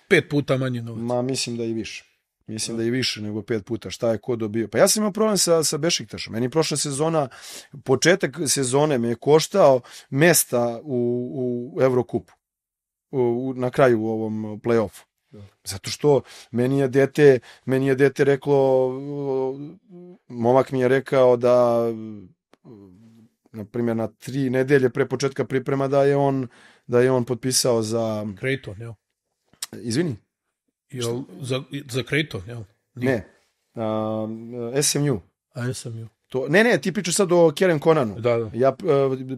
5 puta manje novac. Ma, mislim da i više. Mislim da i više nego 5 puta. Šta je ko dobio? Pa ja sam imao problem sa Bešiktašom. Meni prošla sezona, početak sezone me je koštao mesta u Evrokupu. Na kraju u ovom play-offu. Zato što meni je dete reklo, momak mi je rekao da, na primjer, na 3 nedelje pre početka priprema da je on potpisao za... Creighton, jel? Izvini? Jel, za Creighton, jel? Ne. SMU. A SMU. Ne, ti pričaš sad o Keren Conanu. Da. Ja,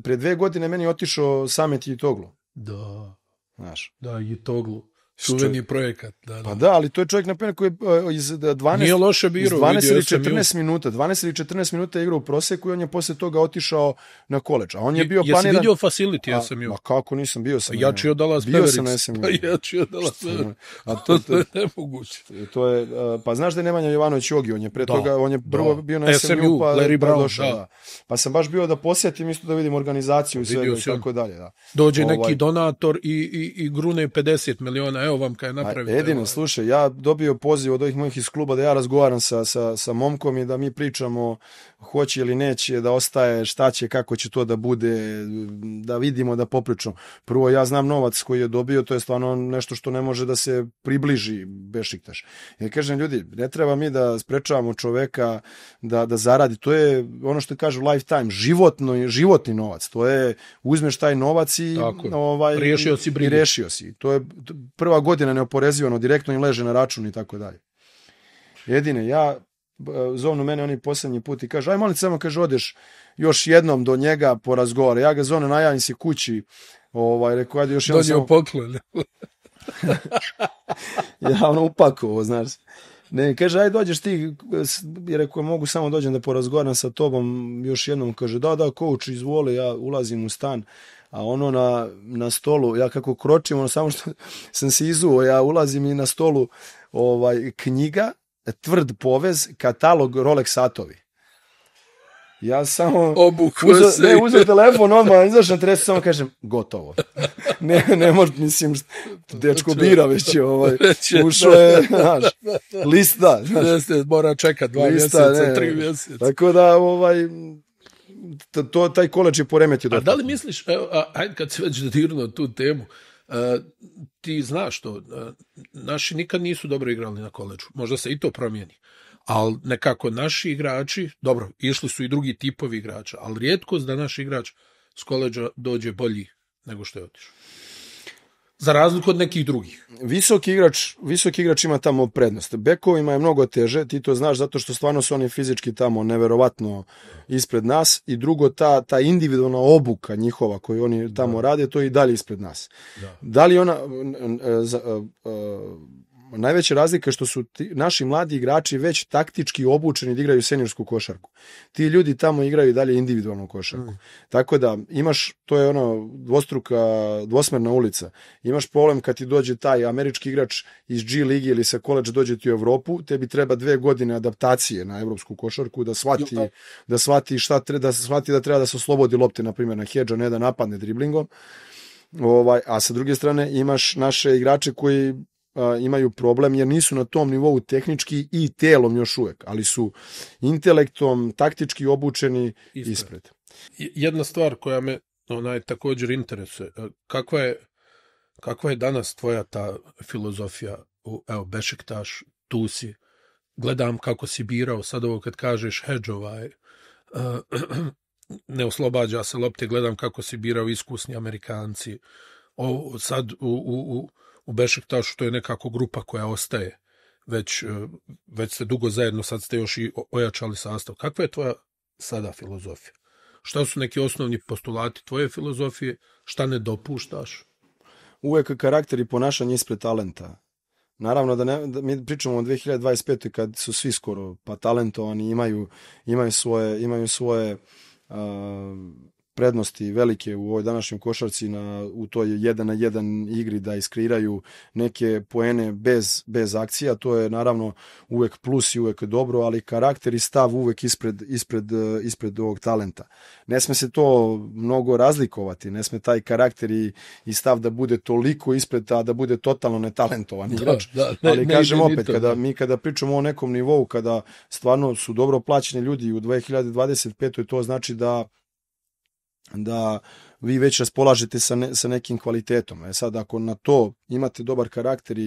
pre 2 godine meni je otišao Samet i Toglu. Da. Znaš. Da, i Toglu. Čuveni projekat. Da. Pa da, ali to je čovjek na primjer koji je iz 12, nije loše biro, iz 12 ili 14 minuta igrao u proseku i on je posle toga otišao na koledž. A on je bio planiran... Jesi vidio facility SMU? Ma kako nisam, bio sam. Jači od Dallas Mavericks. Bio sam na SMU. Jači od Dallas Mavericks. A to je nemoguće. To je, pa znaš da je Nemanja Jovanović Jogi, on je pre toga, on je prvo bio na SMU, pa Larry Brown, došao. Da. Pa sam baš bio da posjetim isto da vidim organizaciju i sve i tako dalje. Da. Dođe neki donator i grune 50 miliona, evo vam kaj napravite. Edine, slušaj, ja dobio poziv od ovih mojih iz kluba da ja razgovaram sa momkom i da mi pričamo hoće ili neće, da ostaje, šta će, kako će to da bude, da vidimo, da popričamo. Prvo, ja znam novac koji je dobio, to je stvarno nešto što ne može da se približi Bešiktaš. Ja kažem, ljudi, ne treba mi da sprečavamo čoveka da zaradi. To je ono što kažu lifetime, životni novac. To je, uzmeš taj novac i rešio si. To je prva godina neoporezivano, direktno im leže na račun i tako dalje. Jedine, ja zovnu mene oni posljednji put i kaže, aj molim samo, kaže, odeš još jednom do njega po razgovoru. Ja ga zovem, najavim se kući, rekao, ajde još jednom. Dođe u poklon. Ja upakovo, znaš. Ne, kaže, aj dođeš ti, i rekao, mogu samo dođem da porazgovaram sa tobom još jednom. Kaže, da, coach, izvoli, ja ulazim u stan. A ono na stolu, ja kako kročim, samo što sam se izuo, ja ulazim i na stolu knjiga, tvrd povez, katalog Rolex satovi. Ja samo uzeo telefon, odmah izašao na tresu, samo kažem, gotovo. Ne može, mislim, dečko bira već je ušao je, znaš, lista. Mora čekat 2 mjeseca, 3 mjeseca. Tako da, taj koleđ je poremetio. A da li misliš, ajde kad se već dirnuo tu temu, ti znaš to, naši nikad nisu dobro igrali na koleđu, možda se i to promijeni, ali nekako naši igrači, dobro, išli su i drugi tipovi igrača, ali rijetkost da naš igrač s koleđa dođe bolji nego što je otišao. Za razliku od nekih drugih. Visoki igrač ima tamo prednost. Bekovima je mnogo teže, ti to znaš, zato što stvarno su oni fizički tamo neverovatno ispred nas i drugo, ta individualna obuka njihova koju oni tamo rade, to je i dalje ispred nas. Da li ona... Najveća razlika je što su naši mladi igrači već taktički obučeni da igraju seniorsku košarku. Ti ljudi tamo igraju i dalje individualnu košarku. Tako da imaš, to je dvosmerna ulica. Imaš problem kad ti dođe taj američki igrač iz G ligi ili sa koledža dođe ti u Evropu, tebi treba 2 godine adaptacije na evropsku košarku da shvati da treba da se oslobodi lopte, na primjer na hedža, ne da napadne driblingom. A sa druge strane imaš naše igrače koji imaju problem jer nisu na tom nivou tehnički i telom još uvek, ali su intelektom, taktički obučeni ispred. Jedna stvar koja me također interesuje, kakva je danas tvoja ta filozofija, evo Bešiktaš, tu si, gledam kako si birao, sad ovo kad kažeš hedge ne oslobađa se lopte, gledam kako si birao iskusni Amerikanci, sad u Bešiktašu to je nekako grupa koja ostaje, već ste dugo zajedno, sad ste još i ojačali sastav. Kakva je tvoja sada filozofija? Šta su neki osnovni postulati tvoje filozofije? Šta ne dopuštaš? Uvek karakter i ponašanje ispred talenta. Naravno da mi pričamo o 2025. kad su svi skoro pa talentovani, imaju svoje prednosti velike u ovoj današnjoj košarci u toj 1-na-1 igri da iskreiraju neke poene bez akcija. To je naravno uvek plus i uvek dobro, ali karakter i stav uvek ispred ovog talenta. Ne sme se to mnogo razlikovati, ne sme taj karakter i stav da bude toliko ispred, a da bude totalno netalentovan igrač. Ali kažem opet, kada pričamo o nekom nivou, kada stvarno su dobro plaćeni ljudi u 2025. to znači da vi već raspolažete sa nekim kvalitetom. Sad, ako na to imate dobar karakter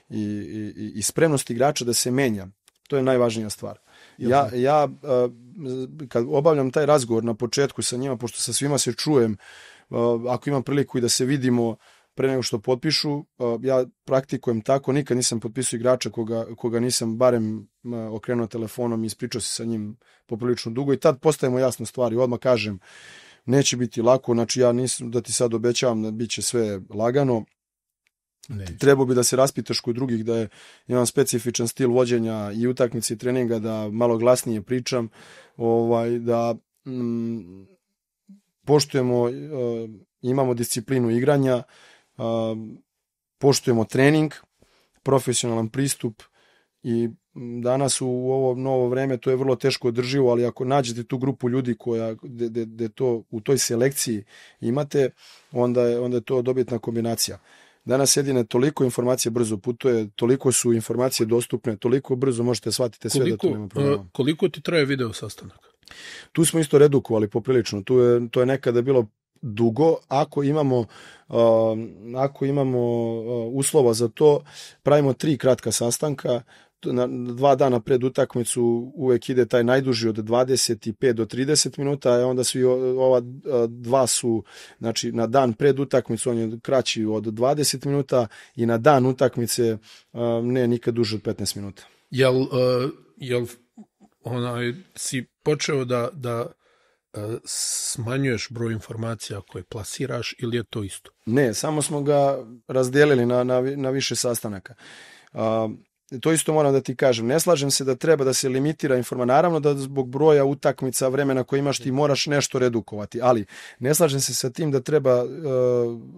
i spremnost igrača da se menja, to je najvažnija stvar. Ja kad obavljam taj razgovor na početku sa njima, pošto sa svima se čujem, ako imam priliku i da se vidimo pre nego što potpišu, ja praktikujem tako, nikad nisam potpisao igrača koga nisam barem okrenuo telefonom i ispričao se sa njim poprilično dugo i tad postajemo jasne stvari. Odmah kažem, neće biti lako, znači ja nisam da ti sad obećavam da bit će sve lagano. Trebao bi da se raspitaš kod drugih, da imam specifičan stil vođenja i utakmice i treninga, da malo glasnije pričam, da poštujemo, imamo disciplinu igranja, poštujemo trening, profesionalan pristup i danas u ovo novo vreme to je vrlo teško održivo, ali ako nađete tu grupu ljudi gde to u toj selekciji imate, onda je to dobitna kombinacija. Danas jedine toliko informacije brzo putuje, toliko su informacije dostupne, toliko brzo možete shvatiti sve da to nema problema. Koliko ti traje video sastanak? Tu smo isto redukovali poprilično. To je nekada bilo dugo. Ako imamo uslova za to, pravimo 3 kratka sastanka. 2 dana pred utakmicu uvek ide taj najduži od 25 do 30 minuta, a onda svi ova 2 su, znači na dan pred utakmicu on je kraći od 20 minuta i na dan utakmice ne nikad duže od 15 minuta. Jel si počeo da smanjuješ broj informacija koje plasiraš ili je to isto? Ne, samo smo ga razdelili na više sastanaka. To isto moram da ti kažem. Ne slažem se da treba da se limitira informacija. Naravno da zbog broja utakmica, vremena koje imaš ti moraš nešto redukovati, ali ne slažem se sa tim da treba,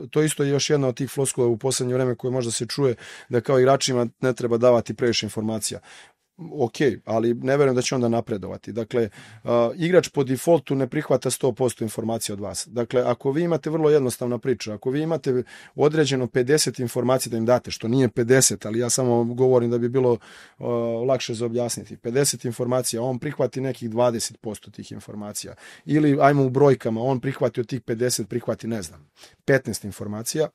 to isto je još jedna od tih floskula u poslednje vreme koje možda se čuje, da kao igračima ne treba davati previše informacija. Ok, ali ne verujem da će onda napredovati. Dakle, igrač po defaultu ne prihvata 100% informacija od vas. Dakle, ako vi imate vrlo jednostavna priča, ako vi imate određeno 50 informacija da im date, što nije 50, ali ja samo govorim da bi bilo lakše za objasniti. 50 informacija, on prihvati nekih 20% tih informacija. Ili, ajmo u brojkama, on prihvati od tih 50, prihvati, ne znam, 15 informacija.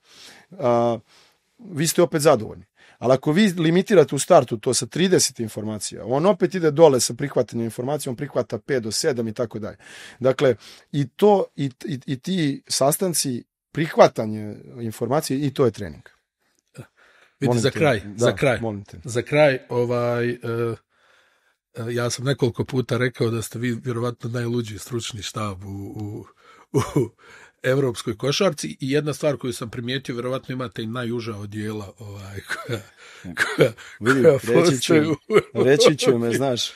Vi ste opet zadovoljni. Ali ako vi limitirate u startu to sa 30 informacija, on opet ide dole sa prihvatanjem informacija, on prihvata 5 do 7 i tako dalje. Dakle, i ti sastanci, prihvatanje informacije i to je trening. Vidi, za kraj, ja sam nekoliko puta rekao da ste vi vjerovatno najluđi stručni štab u evropskoj košarci i jedna stvar koju sam primijetio, vjerovatno imate i najuža odijela koja reći ću me, znaš.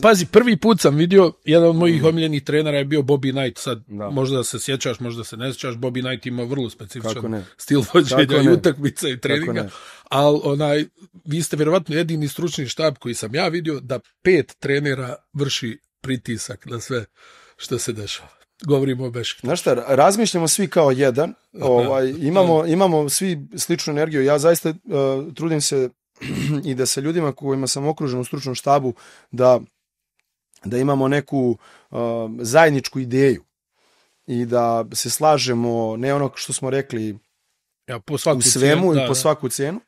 Pazi, prvi put sam vidio, jedan od mojih omiljenih trenera je bio Bobby Knight, sad možda se sjećaš, možda se ne sjećaš, Bobby Knight ima vrlo specifičan stil vođenja i utakmica i treninga, ali vi ste vjerovatno jedini stručni štab koji sam ja vidio da 5 trenera vrši pritisak na sve što se dešava. Govorimo o Beški. Znaš šta, razmišljamo svi kao jedan, imamo svi sličnu energiju. Ja zaista trudim se i da sa ljudima kojima sam okružen u stručnom štabu da imamo neku zajedničku ideju i da se slažemo, ne ono što smo rekli u svemu i po svaku cenu.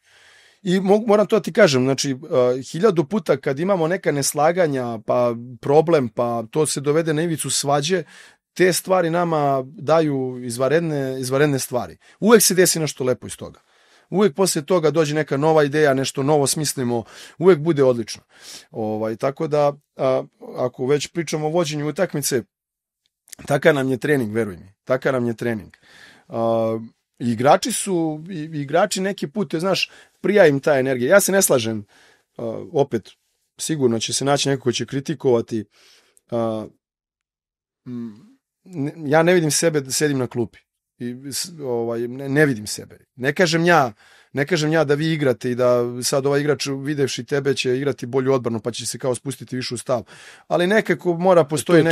I moram to da ti kažem, znači 1000 puta kad imamo neka neslaganja, pa problem, pa to se dovede na ivicu svađe, te stvari nama daju izvanredne stvari. Uvek se desi nešto lepo iz toga. Uvek posle toga dođe neka nova ideja, nešto novo smislimo, uvek bude odlično. Tako da, ako već pričamo o vođenju utakmice, takav nam je trening, veruj mi. Takav nam je trening. Igrači neki put, znaš, prija im ta energija. Ja se ne slažem, opet, sigurno će se naći neko ko će kritikovati. Ja ne vidim sebe da sedim na klupi. Ne vidim sebe. Ne kažem ja da vi igrate i da sad ovaj igrač videvši tebe će igrati bolju odbranu pa će se kao spustiti više u stav. Ali nekako mora postoji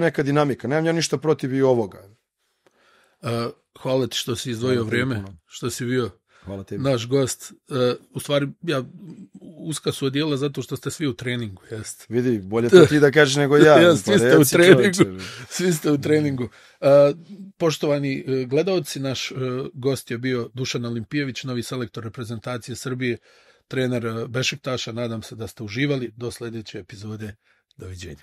neka dinamika. Nemam ja ništa protiv i ovoga. Hvala ti što si izdvojio vrijeme, što si bio naš gost. U stvari, ja uska su odijela zato što ste svi u treningu, jeste. Vidi, bolje to ti da kažeš nego ja. Svi ste u treningu. Svi ste u treningu. Poštovani gledaoci, naš gost je bio Dušan Olimpijević, novi selektor reprezentacije Srbije, trener Bešiktaša. Nadam se da ste uživali. Do sljedeće epizode. Doviđenja.